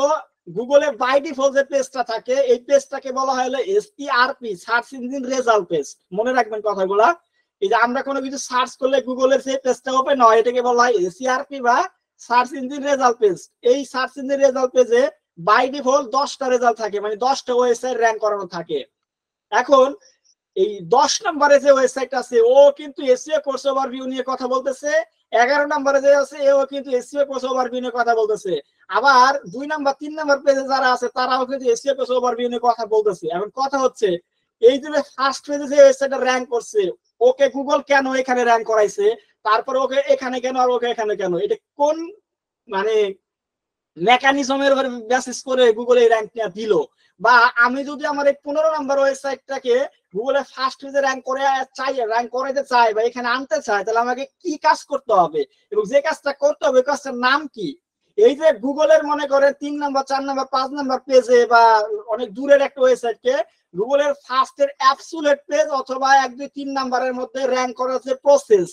গুগলে বাই ডিফল্ট যে পেজটা থাকে এই পেজটাকে বলা হয় হলো এসইআরপি, সার্চ ইঞ্জিন রেজাল্ট পেজ। মনে রাখবেন কথাগুলা। এই যে আমরা কোনো কিছু সার্চ করলে গুগলের যে পেজটা ওপেন হয় এটাকে বলা হয় এসইআরপি বা সার্চ ইঞ্জিন রেজাল্ট পেজ। এই সার্চ ইঞ্জিন রেজাল্ট পেজে বাই ডিফল্ট 10টা রেজাল্ট থাকে, মানে 10টা ওয়েবসাইট র্যাঙ্ক করানো থাকে। এখন এই 10 নম্বরে যে ওয়েবসাইট আছে ও কিন্তু এসইও কোর্স ওভারভিউ নিয়ে কথা বলতেছে। 11 নম্বরে যে আছে ও কিন্তু এসইও কোর্স ওভারভিউ নিয়ে কথা বলতেছে। আবার 2 নাম্বার 3 নাম্বার পেজে যারা আছে তারাও কিন্তু এসইও কোর্স ওভারভিউ নিয়ে কথা বলতেছে। এখন কথা হচ্ছে এই যে ফার্স্ট পেজে যে ওয়েবসাইটটা র্যাঙ্ক করছে, ওকে গুগল কেন এখানে র্যাঙ্ক করাইছে, তারপর ওকে এখানে কেন আর ওকে এখানে কেন, এটা কোন মানে মেকানিজমের উপর বেসিস করে গুগল এই র্যাঙ্কটা দিল? বা আমি যদি আমার এই 15 নম্বর ওয়েবসাইটটাকে গুগলে ফার্স্ট পেজে র্যাঙ্ক করে চাই, র্যাঙ্ক করাইতে চাই বা এখানে আনতে চাই, তাহলে আমাকে কি কাজ করতে হবে এবং যে কাজটা করতে হবে কাজটার নাম কি? এই যে গুগলের মনে করে 3 নম্বর 4 নম্বর 5 নম্বর পেজে বা অনেক দূরের একটা ওয়েবসাইটকে গুগলের ফার্স্টের অ্যাবসুলেট পেজ অথবা 1 2 3 নম্বরের মধ্যে র্যাঙ্ক করার যে প্রসেস,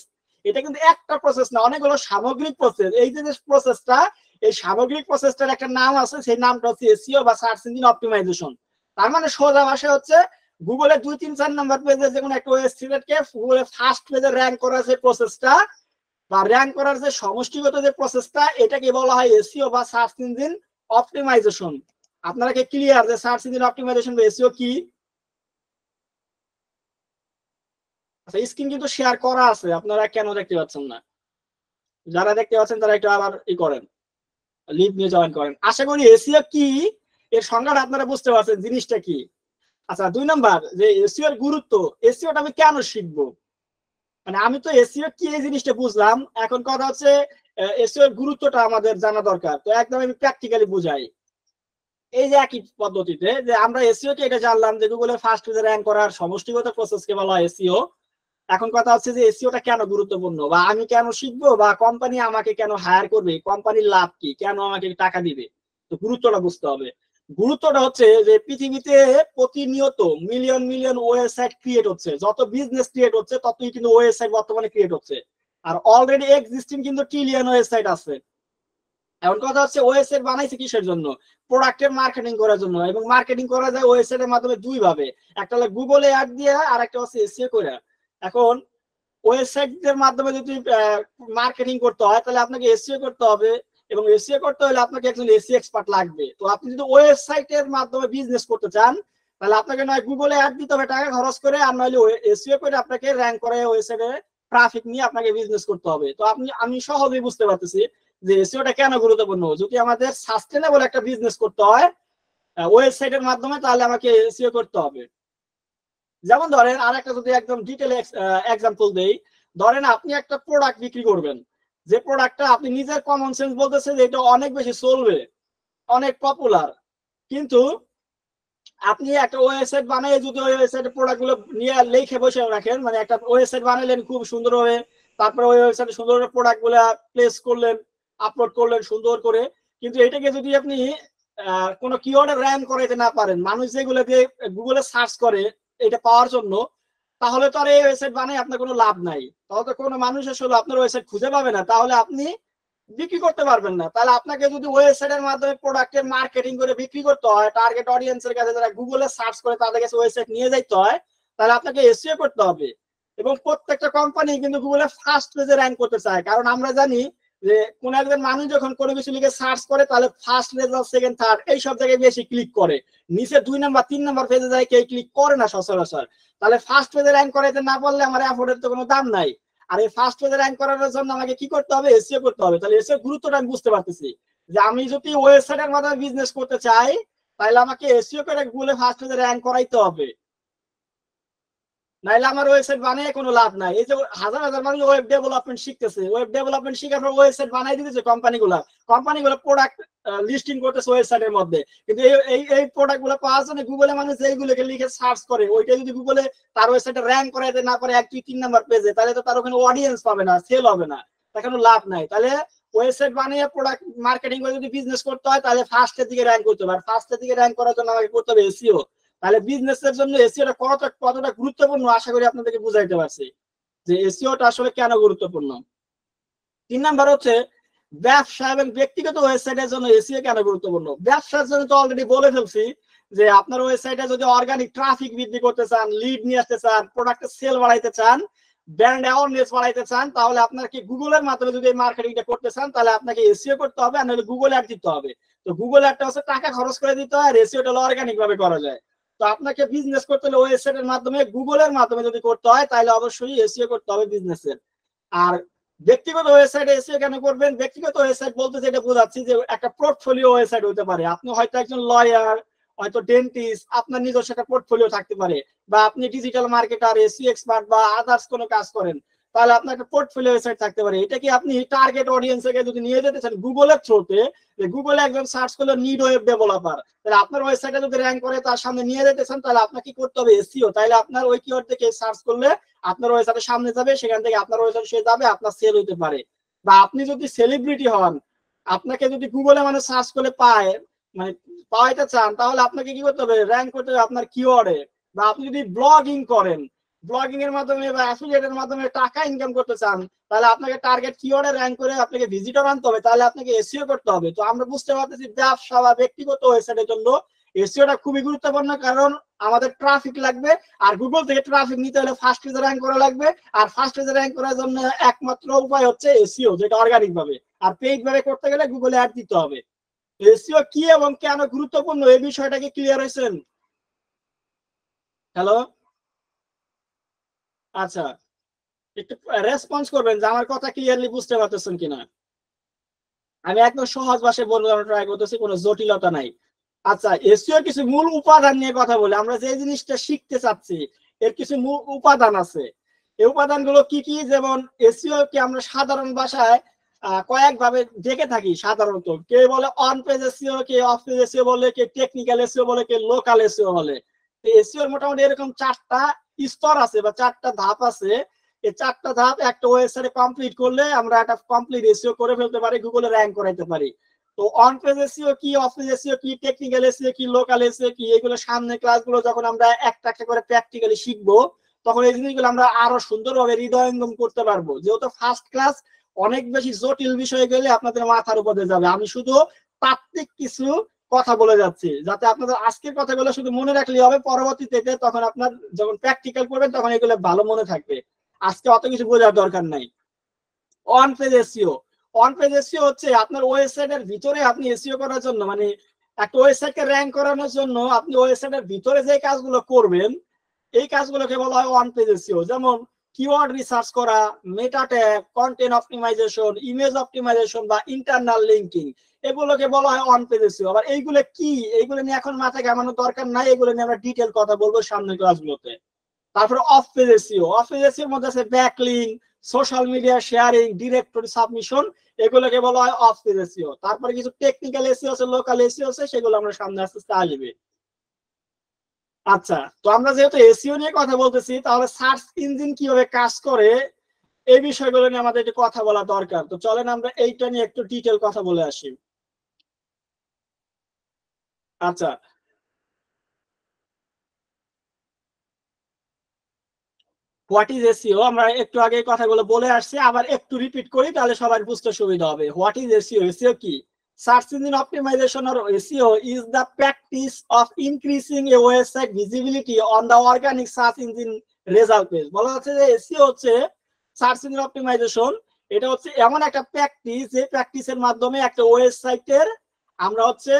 এটা কিন্তু একটা প্রসেস না, অনেকগুলো সামগ্রিক প্রসেস। এই যে প্রসেসটা, এই সামগ্রিক প্রসেসটার একটা নাম আছে, সেই নামটা হচ্ছে এসইও বা সার্চ ইঞ্জিন অপটিমাইজেশন। তার মানে সোজা ভাষায় হচ্ছে গুগলে 2 3 4 নাম্বার পেজে যে কোনো একটা ওয়েবসাইটকে গুগলে ফার্স্ট পেজে র্যাঙ্ক করার যে প্রসেসটা বা র্যাঙ্ক করার যে সমষ্টিগত যে প্রসেসটা, এটাকে বলা হয় এসইও বা সার্চ ইঞ্জিন অপটিমাইজেশন। আপনারা কি ক্লিয়ার যে সার্চ ইঞ্জিন অপটিমাইজেশন বা এসইও কি? আচ্ছা, স্ক্রিন কিন্তু শেয়ার করা আছে, আপনারা কেন দেখতে পাচ্ছেন না? যারা দেখতে পাচ্ছেন তারা একটু আবার ই করেন, লিভ নিয়ে জয়েন করেন। আশা করি এসইও কি এর সংজ্ঞাটা আপনারা বুঝতে পারছেন জিনিসটা কি। আচ্ছা, 2 নাম্বার যে এসইও এর গুরুত্ব, এসইওটা আমি কেন শিখবো? মানে আমি তো এসইও কি এই জিনিসটা বুঝলাম, এখন কথা হচ্ছে এসইও এর গুরুত্বটা আমাদের জানা দরকার। তো একদম আমি প্র্যাকটিক্যালি বুঝাই। এই যে একই পদ্ধতিতে যে আমরা এসইও কে এটা জানলাম যে গুগলের ফার্স্ট পেজে র্যাঙ্ক করার সমষ্টিগত প্রসেসকে বলা হয় এসইও। এখন কথা হচ্ছে যে এসইওটা কেন গুরুত্বপূর্ণ বা আমি কেন শিখবো বা কোম্পানি আমাকে কেন হায়ার করবে, কোম্পানির লাভ কি, কেন আমাকে টাকা দিবে। তো গুরুত্বটা বুঝতে হবে। গুরুত্বটা হচ্ছে যে পৃথিবীতে প্রতিনিয়ত মিলিয়ন মিলিয়ন ওয়েবসাইট ক্রিয়েট হচ্ছে, যত বিজনেস ক্রিয়েট হচ্ছে ততই কিন্তু ওয়েবসাইট বর্তমানে ক্রিয়েট হচ্ছে। আর অলরেডি এক্সিস্টিং কিন্তু ট্রিলিয়ন ওয়েবসাইট আছে। এখন কথা হচ্ছে ওয়েবসাইট বানাইছে কিসের জন্য? প্রোডাক্টের মার্কেটিং করার জন্য। এবং মার্কেটিং করা যায় ওয়েবসাইটের মাধ্যমে দুই ভাবে, একটা হলো গুগলে অ্যাড দিয়ে আর একটা হচ্ছে এসইও করে। এখন ওয়েবসাইটের মাধ্যমে যদি মার্কেটিং করতে হয় তাহলে আপনাকে এসইও করতে হবে, এবং এসইও করতে হলে আপনাকে একজন এসইও এক্সপার্ট লাগবে। তো আপনি যদি ওয়েবসাইটের মাধ্যমে বিজনেস করতে চান তাহলে আপনাকে নয় গুগলে অ্যাড দিতে হবে টাকা খরচ করে, আর নইলে এসইও করে আপনাকে র্যাঙ্ক করে ওয়েবসাইটে ট্রাফিক নিয়ে আপনাকে বিজনেস করতে হবে। তো আমি সহজেই বুঝতে পারতেছি যে এসইওটা কেন গুরুত্বপূর্ণ। যদি আমাদের সাস্টেনেবল একটা বিজনেস করতে হয় ওয়েবসাইটের মাধ্যমে, তাহলে আমাকে এসইও করতে হবে। যেমন ধরেন আর একটা যদি একদম ডিটেল এক্সাম্পল দেই, ধরেন আপনি একটা প্রোডাক্ট বিক্রি করবেন, যে প্রোডাক্টটা আপনি নিজের কমন সেন্স বলতেছে যে এটা অনেক বেশি চলবে, অনেক পপুলার, কিন্তু আপনি একটা ওয়েবসাইট বানিয়ে যদি ওই ওয়েবসাইটে প্রোডাক্ট গুলো নিয়ে লিখে বসে রাখেন, মানে একটা ওয়েবসাইট বানালেন খুব সুন্দরভাবে তারপরে ওই ওয়েবসাইটে সুন্দর করে প্রোডাক্ট গুলা প্লেস করলেন, আপলোড করলেন সুন্দর করে। কিন্তু এটাকে যদি আপনি কোনো কিওয়ার্ডে র্যাঙ্ক করাইতে না পারেন, মানুষ যেগুলো দিয়ে গুগলে সার্চ করে এটা পাওয়ার জন্য, তাহলে তো আর এই ওয়েবসাইট বানাই আপনার কোনো লাভ নাই। তাহলে তো কোনো মানুষ আসলে আপনার ওয়েবসাইট খুঁজে পাবে না, তাহলে আপনি বিক্রি করতে পারবেন না। তাহলে আপনাকে যদি ওয়েবসাইটের মাধ্যমে প্রোডাক্টের মার্কেটিং করে বিক্রি করতে হয়, টার্গেট অডিয়েন্সের কাছে যারা গুগলে সার্চ করে তাদের কাছে ওয়েবসাইট নিয়ে যাইতে হয়, তাহলে আপনাকে এসইও করতে হবে। এবং প্রত্যেকটা কোম্পানি কিন্তু গুগলে ফার্স্ট পেজে র্যাঙ্ক করতে চায়, কারণ আমরা জানি যে কোন একজন মানুষ যখন কোনো কিছু লিখে সার্চ করে তাহলে ফার্স্ট রেজাল্ট, সেকেন্ড, থার্ড এই সব জায়গায় বেশি ক্লিক করে, নিচে 2 নাম্বার 3 নাম্বার পেজে যায় কেউ ক্লিক করে না সচরাচর। তাহলে ফার্স্ট পেজে র্যাঙ্ক করাইতে না পারলে আমার এফোর্টের তো কোনো দাম নাই। আর এই ফার্স্ট পেজে র্যাঙ্ক করার জন্য আমাকে কি করতে হবে? এসইও করতে হবে। তাহলে এসইও গুরুত্বটা আমি বুঝতে পারতেছি যে আমি যদি ওয়েবসাইটের মাধ্যমে বিজনেস করতে চাই তাহলে আমাকে এসইও করে গুগলে ফার্স্ট পেজে র্যাঙ্ক করাইতে হবে, নাইলে আমার ওয়েবসাইট বানিয়ে কোনো লাভ নাই। এই যে হাজার হাজার মানুষ ওয়েব ডেভেলপমেন্ট শিখতেছে, ওয়েব ডেভেলপমেন্ট শিখার পর ওয়েবসাইট বানাই দিতেছে কোম্পানিগুলো প্রোডাক্ট লিস্টিং করতেছে ওয়েবসাইটের মধ্যে, কিন্তু এই প্রোডাক্ট গুলো পাওয়ার জন্য গুগলে মানুষ এইগুলোকে লিখে সার্চ করে, ওইটা যদি গুগলে তার ওয়েবসাইটে র্যাঙ্ক করাইতে না পারে 1, 2, 3 নাম্বার পেজে, তাহলে তো তার ওখানে অডিয়েন্স পাবে না, সেল হবে না, তার কোনো লাভ নাই। তাহলে ওয়েবসাইট বানিয়ে প্রোডাক্ট মার্কেটিং করে যদি বিজনেস করতে হয় তাহলে ফার্স্টের দিকে র্যাঙ্ক করতে হবে, আর ফার্স্টের দিকে র্যাঙ্ক করার জন্য আমাকে করতে হবে এসইও। তাহলে বিজনেসের জন্য এসইওটা কতটা গুরুত্বপূর্ণ আশা করি আপনাদেরকে বুঝাইতে পারছি যে এসইওটা আসলে কেন গুরুত্বপূর্ণ। 3 নাম্বার হচ্ছে ব্যবসা এবং ব্যক্তিগত ওয়েবসাইটের জন্য এসইও কেন গুরুত্বপূর্ণ। ব্যবসার জন্য তো অলরেডি বলে ফেলছি যে আপনার ওয়েবসাইটে যদি অর্গানিক ট্রাফিক বৃদ্ধি করতে চান, লিড নিয়ে আসতে চান, প্রোডাক্টের সেল বাড়াইতে চান, ব্র্যান্ড অ্যাওয়ারনেস বাড়াইতে চান, তাহলে আপনাকে গুগলের মাধ্যমে যদি মার্কেটিংটা করতে চান তাহলে আপনাকে এসইও করতে হবে, আর নাহলে গুগল অ্যাড দিতে হবে। তো গুগল অ্যাডটা হচ্ছে টাকা খরচ করে দিতে হয়, আর এসইওটা হলো অর্গানিক ভাবে করা যায়। তো আপনাকে বিজনেস করতে হলে ওয়েবসাইটের মাধ্যমে, গুগলের মাধ্যমে যদি করতে হয় তাহলে অবশ্যই এসইও করতে হবে বিজনেসের। আর ব্যক্তিগত ওয়েবসাইটে এসইও কেন করবেন? ব্যক্তিগত ওয়েবসাইট বলতে যেটা বোঝাচ্ছি যে একটা পোর্টফোলিও ওয়েবসাইট হতে পারে। আপনি হয়তো একজন লয়ার, হয়তো ডেন্টিস্ট, আপনার নিজস্ব একটা পোর্টফোলিও থাকতে পারে, বা আপনি ডিজিটাল মার্কেটার, এসইও এক্সপার্ট বা আদার্স কোনো কাজ করেন, তাহলে আপনার একটা পোর্টফোলিও ওয়েবসাইট থাকতে পারে। এটা কি আপনি টার্গেট অডিয়েন্সকে যদি নিয়ে যেতে চান গুগলের থ্রুতে, যে গুগলে একজন সার্চ করলো নিড ওয়েব ডেভেলপার, তাহলে আপনার ওয়েবসাইটে যদি র্যাঙ্ক করে তার সামনে নিয়ে যেতে চান তাহলে আপনাকে কি করতে হবে? এসইও। তাহলে আপনার ওই কিওয়ার্ড থেকে সার্চ করলে আপনার ওয়েবসাইটের সামনে যাবে, সেখান থেকে আপনার ওয়েবসাইট সে যাবে, আপনার সেল হইতে পারে। বা আপনি যদি সেলিব্রিটি হন, আপনাকে যদি গুগলে মানে সার্চ করে পায়, মানে পাওয়াইতে চান, তাহলে আপনাকে কি করতে হবে? র্যাঙ্ক করতে হবে আপনার কিওয়ার্ডে। বা আপনি যদি ব্লগিং করেন, ব্লগিং এর মাধ্যমে বা অ্যাফিলিয়েটের মাধ্যমে টাকা ইনকাম করতে চান, তাহলে আপনাকে টার্গেট কিওয়ার্ডে র্যাঙ্ক করে আপনাকে ভিজিটর আনতে হবে, তাহলে আপনাকে এসইও করতে হবে। তো আমরা বুঝতে পারতেছি ব্যবসা বা ব্যক্তিগত ওয়েবসাইটের জন্য এসইওটা খুবই গুরুত্বপূর্ণ, কারণ আমাদের ট্রাফিক লাগবে, আর গুগল থেকে ট্রাফিক নিতে হলে ফার্স্ট পেজে র্যাঙ্ক করা লাগবে, আর ফার্স্ট পেজে র্যাঙ্ক করার জন্য একমাত্র উপায় হচ্ছে এসইও, যেটা অর্গানিক ভাবে। আর পেইড ভাবে করতে গেলে গুগলে অ্যাড দিতে হবে। এসইও কি এবং কেন গুরুত্বপূর্ণ এই বিষয়টা কি ক্লিয়ার হয়েছেন? হ্যালো, আচ্ছা, একটু রেসপন্স করবেন যে আমার কথা ক্লিয়ারলি বুঝতে পারতেছেন কিনা। আমি একদম সহজ ভাষায় বলতে ট্রাই করতেছি, কোনো জটিলতা নাই। আচ্ছা, এসইও কিছু মূল উপাদান নিয়ে কথা বলি। আমরা যে জিনিসটা শিখতে চাচ্ছি এর কিছু মূল উপাদান আছে। এই উপাদানগুলো কি কি? যেমন এসইও কে আমরা সাধারণ ভাষায় কয়েক ভাবে দেখে থাকি সাধারণত। কে বলে on page SEO, K of page SEO বলে, কে টেকনিক্যাল এসইও বলে, কে লোকাল এসইও বলে। এসইও মোটামুটি এরকম 4টা স্তর আছে বা 4টা ধাপ আছে। এই 4টা ধাপ একটা ওয়েবসাইটে কমপ্লিট করলে আমরা একটা কমপ্লিট এসইও করে ফেলতে পারি, গুগলে র্যাঙ্ক করাইতে পারি। তো অন পেজ এসইও কি, অফ পেজ এসইও কি, টেকনিক্যাল এসইও কি, লোকাল এসইও কি, এগুলো সামনে ক্লাসগুলো যখন আমরা একটা একটা করে প্র্যাকটিক্যালি শিখবো তখন এই জিনিসগুলো আমরা আরো সুন্দরভাবে হৃদয়ঙ্গম করতে পারবো। যেহেতু ফার্স্ট ক্লাস, অনেক বেশি জটিল বিষয় গেলে আপনাদের মাথার উপরে যাবে। আমি শুধু তাত্ত্বিক কিছু কথা বলে যাচ্ছি, যাতে আপনাদের আজকের কথাগুলো শুধু মনে রাখলেই হবে, পরবর্তীতে তখন আপনার যখন প্র্যাকটিক্যাল করবেন তখন এগুলো ভালো মনে থাকবে। আজকে অত কিছু বোঝার দরকার নাই। On page SEO, on page SEO হচ্ছে আপনার ওয়েবসাইটের ভিতরে আপনি এসইও করার জন্য, মানে একটা ওয়েবসাইটকে র্যাঙ্ক করানোর জন্য আপনি ওয়েবসাইটের ভিতরে যে কাজগুলো করবেন এই কাজগুলোকে বলা হয় অন পেজ এসইও। যেমন কিওয়ার্ড রিসার্চ করা, meta tag, content optimisation, image optimisation বা ইন্টারনাল লিঙ্কিং, এগুলোকে বলা হয় অন পেজ এসইও। আবার এইগুলো কি, এইগুলো নিয়ে এখন মাথায় ঘামানোর দরকার নাই, এগুলো নিয়ে আমরা ডিটেইল কথা বলবো সামনের ক্লাসগুলোতে। তারপরে off page SEO, off page এসইওর মধ্যে আছে backlink, social media sharing, directory submission, এগুলোকে বলা হয় অফ পেজ এসইও। তারপরে কিছু টেকনিক্যাল এসইও আছে, লোকাল এসইও আছে, সেগুলো আমরা সামনে আস্তে আস্তে আসবে। আচ্ছা, তো আমরা যেহেতু এসইও নিয়ে কথা বলতেছি, তাহলে সার্চ ইঞ্জিন কিভাবে কাজ করে এই বিষয়গুলো নিয়ে আমাদের একটু কথা বলা দরকার। তো চলেন আমরা এইটা নিয়ে একটু ডিটেল কথা বলে আসি। আচ্ছা, হোয়াট ইজ এসইও, আমরা একটু আগে কথাগুলো বলে আসছি, আবার একটু রিপিট করি তাহলে সবার বুঝতে সুবিধা হবে। What is SEO? এসইও কি? Search engine optimisation or SEO is the practice of increasing a website visibility on the organic search engine result page। বলা হচ্ছে যে এসইও হচ্ছে সার্চ ইঞ্জিন অপটিমাইজেশন, এটা হচ্ছে এমন একটা প্র্যাকটিস যে প্র্যাকটিসের মাধ্যমে একটা ওয়েবসাইটের আমরা হচ্ছে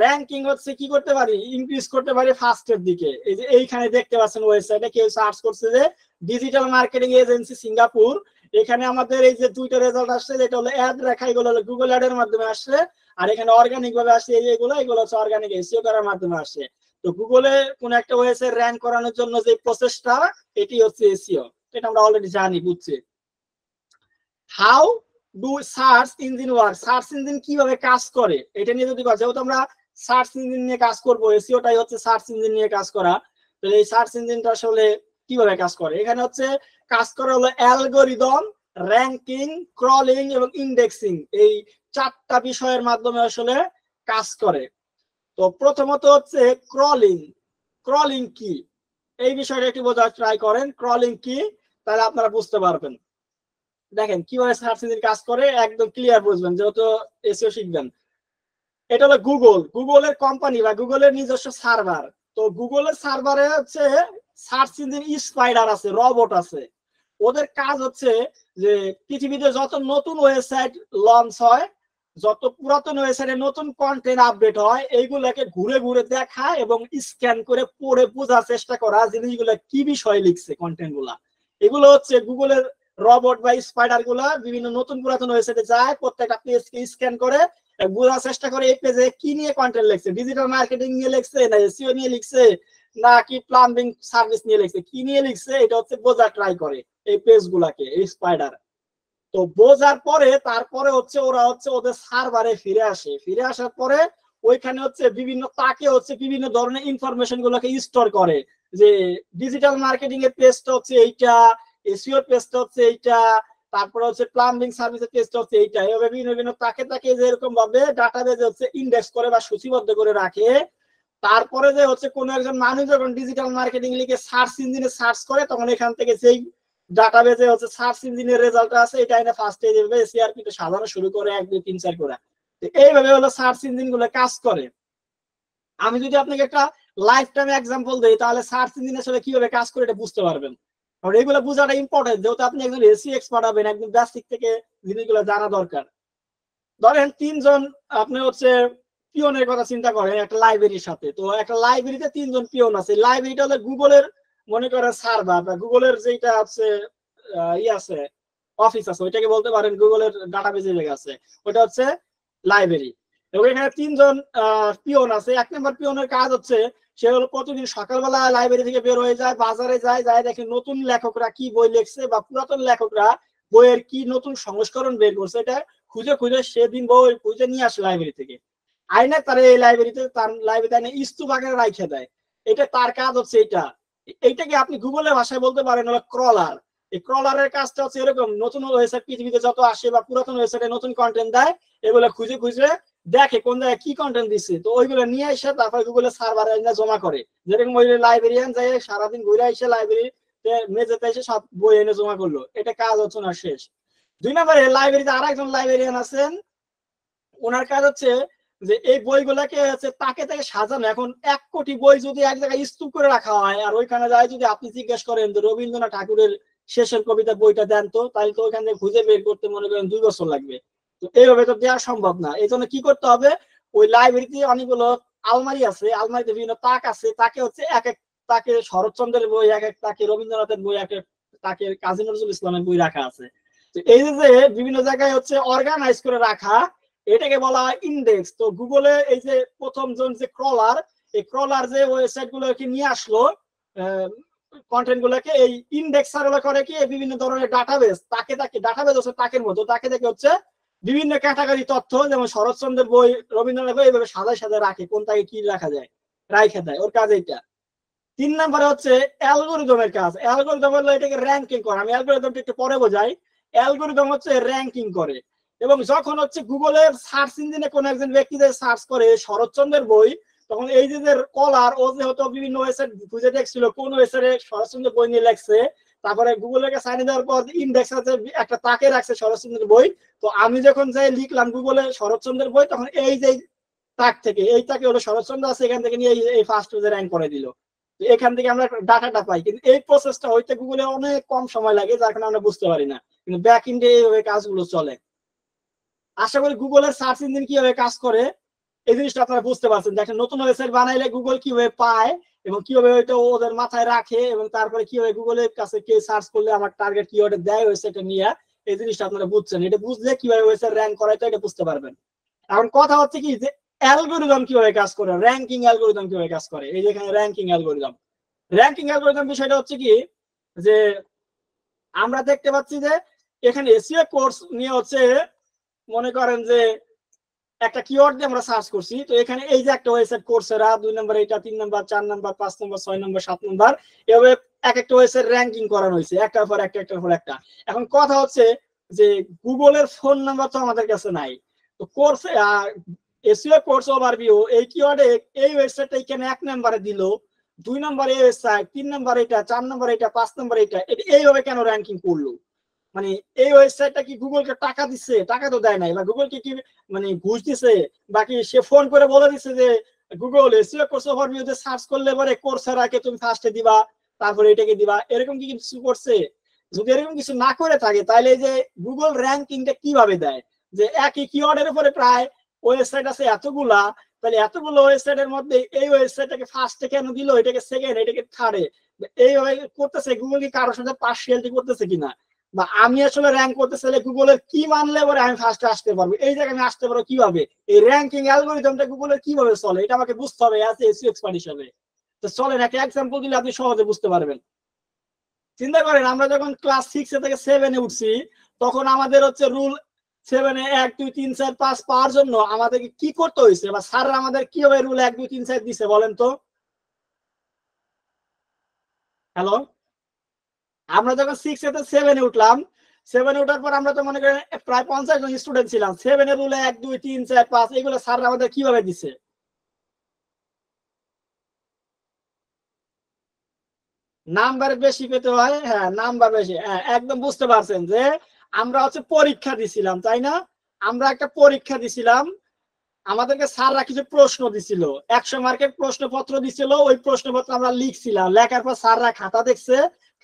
র্যাঙ্কিং হচ্ছে কি করতে পারি, ইনক্রিজ করতে পারি ফার্স্টের দিকে। এই যে এইখানে দেখতে পাচ্ছেন ওয়েবসাইটে কেউ সার্চ করছে যে ডিজিটাল মার্কেটিং এজেন্সি সিঙ্গাপুর, এখানে আমাদের এই যে দুইটা রেজাল্ট আসছে, যেটা হলো অ্যাড রেখা, এগুলো হলো গুগল অ্যাড এর মাধ্যমে আসছে, আর এখানে অর্গানিক ভাবে আসছে এই এগুলো হচ্ছে অর্গানিক এসইও করার মাধ্যমে আসছে। তো গুগলে কোন একটা ওয়েবসাইট র্যাঙ্ক করানোর জন্য যে প্রসেসটা, এটি হচ্ছে এসইও, এটা আমরা অলরেডি জানি, বুঝছি। How do search engine work, search engine কিভাবে কাজ করে এটা নিয়ে যদি কথা, যেহেতু আমরা সার্চ ইঞ্জিন নিয়ে কাজ করবো, এসইওটাই হচ্ছে সার্চ ইঞ্জিন নিয়ে কাজ করা, তাহলে এই সার্চ ইঞ্জিনটা আসলে কিভাবে কাজ করে। এখানে হচ্ছে কাজ করা হলো অ্যালগরিদম, র্যাঙ্কিং, ক্রলিং এবং ইন্ডেক্সিং, এই চারটা বিষয়ের মাধ্যমে আসলে কাজ করে। তো প্রথমত হচ্ছে ক্রলিং। ক্রলিং কি এই বিষয়টা একটু বোঝার ট্রাই করেন, ক্রলিং কি, তাহলে আপনারা বুঝতে পারবেন। দেখেন কিভাবে সার্চ ইঞ্জিন কাজ করে, একদম ক্লিয়ার বুঝবেন যেহেতু এসইও শিখবেন। এটা হলো গুগল, গুগলের কোম্পানি বা গুগলের নিজস্ব সার্ভার। তো গুগলের সার্ভারে হচ্ছে সার্চ ইঞ্জিন স্পাইডার আছে, রবট আছে। ওদের কাজ হচ্ছে যে পৃথিবীতে যত নতুন ওয়েবসাইট লঞ্চ হয়, যত পুরাতন ওয়েবসাইটে নতুন কন্টেন্ট আপডেট হয়, এইগুলোকে ঘুরে ঘুরে দেখা এবং স্ক্যান করে পড়ে বোঝার চেষ্টা করা জিনিসগুলো কি বিষয়ে লিখছে কন্টেন্ট গুলা। এগুলো হচ্ছে গুগলের রবট বা স্পাইডার গুলা বিভিন্ন নতুন পুরাতন ওয়েবসাইটে যায়, প্রত্যেকটা পেজকে স্ক্যান করে বোঝার চেষ্টা করে এই পেজে কি নিয়ে কন্টেন্ট লিখছে, ডিজিটাল মার্কেটিং নিয়ে লিখছে না এসইও নিয়ে লিখছে না কি প্লাম্বিং সার্ভিস নিয়ে লিখছে, কি নিয়ে লিখছে এটা হচ্ছে বোঝার ট্রাই করে এই পেজ গুলাকে, এই স্পাইডার। তো বোঝার পরে তারপরে হচ্ছে ওরা হচ্ছে ওদের সার্ভারে ফিরে আসে, ফিরে আসার পরে ওইখানে হচ্ছে বিভিন্ন তাকে হচ্ছে বিভিন্ন ধরনের ইনফরমেশন গুলোকে স্টোর করে, যে ডিজিটাল মার্কেটিং এর পেজটা হচ্ছে এইটা, এসইও পেজটা হচ্ছে এইটা, তারপরে হচ্ছে প্লাম্বিং সার্ভিসের পেজটা হচ্ছে এইটা, এভাবে বিভিন্ন বিভিন্ন তাকে তাকে যেরকম ভাবে ডাটাবেজে হচ্ছে ইন্ডেক্স করে বা সূচিবদ্ধ করে রাখে। তারপরে যে হচ্ছে কোন একজন মানুষ যখন ডিজিটাল মার্কেটিং লিখে সার্চ ইঞ্জিনে সার্চ করে, তখন এখান থেকে সেই ডাটাবেজে হচ্ছে সার্চ ইঞ্জিনের রেজাল্ট আছে, এটা এনে ফার্স্টে যাবে সিআরপি তে সাজানো শুরু করে 1 2 3 4 করে। তো এইভাবে হলো সার্চ ইঞ্জিন গুলো কাজ করে। আমি যদি আপনাকে একটা লাইফ টাইম এক্সাম্পল দেই, তাহলে সার্চ ইঞ্জিন আসলে কিভাবে কাজ করে এটা বুঝতে পারবেন। আর এগুলো বোঝাটা ইম্পর্টেন্ট, যেহেতু আপনি একজন এসইও এক্সপার্ট হবেন, একদম বেসিক থেকে জিনিসগুলো জানা দরকার। ধরেন তিনজন আপনি হচ্ছে পিওনের কথা চিন্তা করেন একটা লাইব্রেরির সাথে, তো একটা লাইব্রেরিতে তিনজন পিওন আছে, লাইব্রেরিটা হলো গুগলের মনে করেন সার্ভার বা গুগলের যেটা আছে আছে অফিস আছে, ওইটাকে বলতে পারেন গুগলের ডাটাবেজে লেগে আছে, ওটা হচ্ছে লাইব্রেরি। এবং এখানে তিনজন পিওন আছে। 1 নম্বর পিওনের কাজ হচ্ছে সে হলো প্রতিদিন সকালবেলা লাইব্রেরি থেকে বের হয়ে যায়, বাজারে যায় দেখে নতুন লেখকরা কি বই লিখছে বা পুরাতন লেখকরা বইয়ের কি নতুন সংস্করণ বের করছে, এটা খুঁজে খুঁজে সেদিন বই খুঁজে নিয়ে আসে লাইব্রেরি থেকে, আইনা তার এই লাইব্রেরিতে তার লাইব্রেরিতে স্তূপ আকারে রাখে দেয়। এটা তার কাজ হচ্ছে এইটা। এইটাকে আপনি গুগলের ভাষায় বলতে পারেন হলো ক্রলার। এই ক্রলারের কাজটা হচ্ছে এরকম, নতুন ওয়েবসাইট পৃথিবীতে যত আসে বা পুরাতন ওয়েবসাইটে নতুন কন্টেন্ট দেয়, এগুলো খুঁজে খুঁজে দেখে কোন জায়গায় কি কন্টেন্ট দিচ্ছে, তো ওইগুলো নিয়ে এসে তারপরে গুগলের সার্ভারে জমা করে। যেরকম ওই লাইব্রেরিয়ান যায় সারাদিন ঘুরে এসে লাইব্রেরিতে মেঝেতে এসে সব বই এনে জমা করলো, এটা কাজ হচ্ছে না শেষ। 2 নম্বরে লাইব্রেরিতে আর একজন লাইব্রেরিয়ান আছেন, ওনার কাজ হচ্ছে যে এই বইগুলাকে হচ্ছে তাকে তাকে সাজানো। এখন 1 কোটি বই যদি এক জায়গায় স্তূপ করে রাখা হয়, আর ওইখানে যায় যদি আপনি জিজ্ঞেস করেন যে রবীন্দ্রনাথ ঠাকুরের শেষের কবিতা বইটা দেন তো, তাহলে তো ওইখান থেকে খুঁজে বের করতে মনে করেন 2 বছর লাগবে। তো এইভাবে তো দেওয়া সম্ভব না। এই জন্য কি করতে হবে, ওই লাইব্রেরিতে অনেকগুলো আলমারি আছে, আলমারিতে বিভিন্ন তাক আছে, তাকে হচ্ছে এক এক তাকে শরৎচন্দ্রের বই, এক এক তাকে রবীন্দ্রনাথের বই, এক এক তাকে কাজী নজরুল ইসলামের বই রাখা আছে। তো এই যে বিভিন্ন জায়গায় হচ্ছে অর্গানাইজ করে রাখা, এটাকে বলা হয় ইন্ডেক্স। তো গুগলে এই যে প্রথম জন যে ক্রলার, এই ক্রলার যে ওয়েবসাইট গুলোকে নিয়ে আসলো কন্টেন্ট গুলোকে, এই ইন্ডেক্সার গুলো করে কি বিভিন্ন ধরনের ডাটাবেস, তাকে তাকে ডাটাবেস হচ্ছে তাকের মতো, তাকে তাকে হচ্ছে বিভিন্ন ক্যাটাগরি তথ্য, যেমন শরৎচন্দ্রের বই, রবীন্দ্রনাথ বই, এইভাবে সাজায় সাজায় রাখে, কোন তাকে কি রাখা যায় রাইখে দেয়, ওর কাজ এইটা। 3 নম্বরে হচ্ছে অ্যালগরিদমের কাজ। অ্যালগরিদম হলো এটাকে র্যাঙ্কিং করা। আমি অ্যালগরিদমটা একটু পরে বোঝাই। অ্যালগরিদম হচ্ছে র্যাঙ্কিং করে, এবং যখন হচ্ছে গুগলের সার্চ ইঞ্জিনে কোন একজন ব্যক্তি যে সার্চ করে শরৎচন্দ্রের বই, তখন এই যে কলার ও যেহেতু বিভিন্ন ওয়েবসাইট খুঁজে দেখছিল কোন ওয়েবসাইটে শরৎচন্দ্রের বই নিয়ে লেখছে, তারপরে গুগলের কাছে সাইন দেওয়ার পর ইন্ডেক্স আছে একটা তাকে রাখছে শরৎচন্দ্রের বই। তো আমি যখন যাই লিখলাম গুগলে শরৎচন্দ্রের বই, তখন এই যে তাক থেকে এই তাকে হলো শরৎচন্দ্র আছে, এখান থেকে নিয়ে এই ফার্স্ট পেজে র্যাঙ্ক করে দিল। এখান থেকে আমরা ডাটাটা পাই, কিন্তু এই প্রসেসটা হইতে গুগলে অনেক কম সময় লাগে, যার কারণে আমরা বুঝতে পারি না, কিন্তু ব্যাক ইন্ডে এইভাবে কাজগুলো চলে। আশা করি গুগলের সার্চ ইঞ্জিন কিভাবে কাজ করে এই জিনিসটা আপনারা বুঝতে পারছেন। দেখেন নতুন ওয়েবসাইট বানাইলে গুগল কিভাবে পায় এবং কিভাবে ওইটা ওদের মাথায় রাখে, এবং তারপরে কিভাবে গুগলের কাছে কে সার্চ করলে আমার টার্গেট কিওয়ার্ডে দেয় ওয়েবসাইটটা নিয়ে, এই জিনিসটা আপনারা বুঝছেন। এটা বুঝলে কিভাবে ওয়েবসাইট র্যাঙ্ক করায় তো এটা বুঝতে পারবেন। এখন কথা হচ্ছে কি যে অ্যালগরিদম কিভাবে কাজ করে, র্যাঙ্কিং অ্যালগরিদম কিভাবে কাজ করে। এই যে এখানে র্যাঙ্কিং অ্যালগরিদম, র্যাঙ্কিং অ্যালগরিদম বিষয়টা হচ্ছে কি যে আমরা দেখতে পাচ্ছি যে এখানে এসইও কোর্স নিয়ে হচ্ছে মনে করেন যে একটা কিওয়ার্ড দিয়ে আমরা সার্চ করছি, তো এখানে এই যে একটা ওয়েবসাইট কোর্সেরা 2 নম্বর, এটা 3 নম্বর, 4 নম্বর, 5 নম্বর, 6 নম্বর, 7 নম্বর, এভাবে এক একটা ওয়েবসাইট র্যাঙ্কিং করানো হয়েছে একটার পর একটা, একটার পর একটা। এখন কথা হচ্ছে যে গুগলের ফোন নাম্বার তো আমাদের কাছে নাই, তো কোর্স এসইও কোর্স ওভারভিউ এই কিওয়ার্ডে এই ওয়েবসাইটটা এখানে 1 নম্বরে দিল, 2 নম্বরে এই ওয়েবসাইট, 3 নম্বরে এটা, 4 নম্বরে এটা, 5 নম্বরে এটা, এইভাবে কেন র্যাঙ্কিং করলো? মানে এই ওয়েবসাইটটা কি গুগলকে টাকা দিচ্ছে? টাকা তো দেয় নাই। বা গুগলকে কি মানে ঘুষ দিছে, বাকি সে ফোন করে বলে দিচ্ছে যে গুগল এসইও কোর্স ওভারভিউতে সার্চ করলে পরে কোর্সেরাকে তুমি ফার্স্টে দিবা, তারপরে এটাকে দিবা, এরকম কি কিছু করছে? যদি এরকম কিছু না করে থাকে তাহলে এই যে গুগল র্যাঙ্কিংটা কিভাবে দেয়? যে একই কিওয়ার্ডের উপরে প্রায় ওয়েবসাইট আছে এতগুলা, তাহলে এতগুলো ওয়েবসাইটের মধ্যে এই ওয়েবসাইটটাকে ফার্স্টে কেন দিল, এটাকে সেকেন্ড, এটাকে থার্ডে, এইভাবে করতেছে গুগল কি কারোর সাথে পার্সিয়ালিটি করতেছে কিনা? বা আমি আসলে র্যাঙ্ক করতে চাইলে গুগলের কি মানলে পরে আমি ফার্স্টে আসতে পারবো, এই জায়গায় আমি আসতে পারবো কিভাবে? এই র্যাঙ্কিং অ্যালগরিদমটা গুগলের কিভাবে চলে এটা আমাকে বুঝতে হবে অ্যাজ এসইও এক্সপার্ট হিসেবে। তো চলেন একটা এক্সাম্পল দিলে আপনি সহজে বুঝতে পারবেন। চিন্তা করেন আমরা যখন ক্লাস 6 থেকে 7 উঠছি, তখন আমাদের হচ্ছে রুল 7 1 2 3 4 5 পাওয়ার জন্য আমাদেরকে কি করতে হয়েছে, বা স্যার আমাদের কিভাবে রুল 1 2 3 4 দিছে বলেন তো? হ্যালো, আমরা যখন 6 থেকে 7 উঠলাম, 7 উঠার পর আমরা তো মনে করেন প্রায় 50 জন স্টুডেন্ট ছিলাম। 7 এর রুলে 1 2 3 4 5 এগুলো স্যার আমাদের কিভাবে দিছে? নাম্বার বেশি পেতে হয়, হ্যাঁ নাম্বার বেশি, হ্যাঁ একদম বুঝতে পারছেন যে আমরা হচ্ছে পরীক্ষা দিছিলাম, তাই না? আমরা একটা পরীক্ষা দিছিলাম, আমাদেরকে স্যাররা কিছু প্রশ্ন দিছিল, 100 মার্কের প্রশ্নপত্র দিছিল, ওই প্রশ্নপত্র আমরা লিখছিলাম, লেখার পর স্যাররা খাতা দেখছে,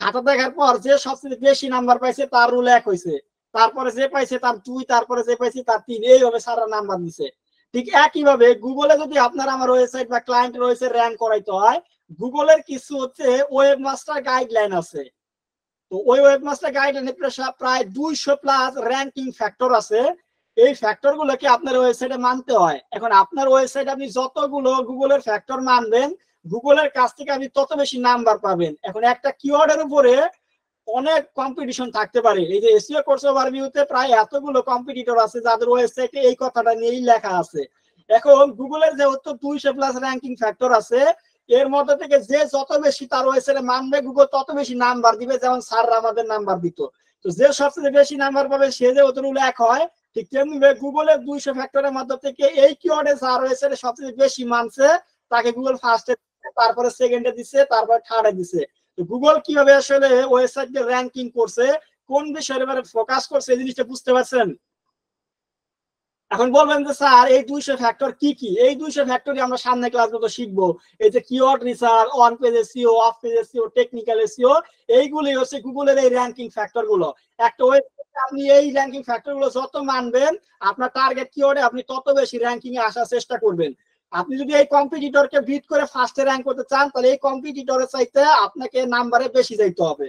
খাতা দেখার পর যে সবচেয়ে বেশি নাম্বার পাইছে তার রুল 1 হয়েছে, তারপরে যে পাইছে তার 2, তারপরে যে পাইছে তার 3, এইভাবে স্যাররা নাম্বার দিছে। ঠিক একইভাবে গুগলে যদি আপনার আমার ওয়েবসাইট বা ক্লায়েন্টের ওয়েবসাইট র্যাঙ্ক করাইতে হয়, গুগলের কিছু হচ্ছে ওয়েবমাস্টার গাইডলাইন আছে। তো ওই ওয়েবমাস্টার গাইডলাইনে প্রায় 200 প্লাস র্যাঙ্কিং ফ্যাক্টর আছে। এই ফ্যাক্টর গুলোকে আপনার ওয়েবসাইটে মানতে হয়। এখন আপনার ওয়েবসাইটে আপনি যতগুলো গুগলের ফ্যাক্টর মানবেন, গুগলের কাছ থেকে আপনি তত বেশি নাম্বার পাবেন। এখন একটা কিওয়ার্ডের উপরে অনেক কম্পিটিশন থাকতে পারে। এই যে এসইও কোর্স ওভারভিউতে প্রায় এতগুলো কম্পিটিটর আছে যাদের ওয়েবসাইটে এই কথাটা নিয়েই লেখা আছে। এখন গুগলের যেহেতু 200 প্লাস র্যাঙ্কিং ফ্যাক্টর আছে, এর মধ্যে থেকে যে যত বেশি তার ওয়েবসাইটে মানবে গুগল তত বেশি নাম্বার দিবে, যেমন স্যাররা আমাদের নাম্বার দিত। তো যে সবচেয়ে বেশি নাম্বার পাবে সে যে অত রুল 1 হয়, ঠিক তেমনি গুগলের 200 ফ্যাক্টরের মধ্যে থেকে এই কিওয়ার্ডে যার ওয়েবসাইটে সবচেয়ে বেশি মানছে তাকে গুগল ফার্স্টে, তারপরে সেকেন্ডে দিছে, তারপরে থার্ডে দিছে। গুগল কিভাবে আসলে ওয়েবসাইট র্যাঙ্কিং করছে, কোন বিষয়ের উপরে ফোকাস করছে, এই জিনিসটা বুঝতে পারছেন? এখন বলবেন যে স্যার এই 200 ফ্যাক্টর কি কি? এই 200 ফ্যাক্টরই আমরা সামনে ক্লাসগুলো শিখবো। এই যে keyword research, on page SEO, off page SEO, technical SEO, এইগুলি হচ্ছে গুগলের এই র্যাঙ্কিং ফ্যাক্টর গুলো। একটা ওয়েবসাইটে আপনি এই র্যাঙ্কিং ফ্যাক্টর গুলো যত মানবেন, আপনার টার্গেট কিওয়ার্ডে আপনি তত বেশি র্যাঙ্কিং এ আসার চেষ্টা করবেন। আপনি যদি এই কম্পিটিটরকে বিট করে ফার্স্টে র্যাঙ্ক করতে চান, তাহলে এই কম্পিটিটরের চাইতে আপনাকে নাম্বারে বেশি যাইতে হবে।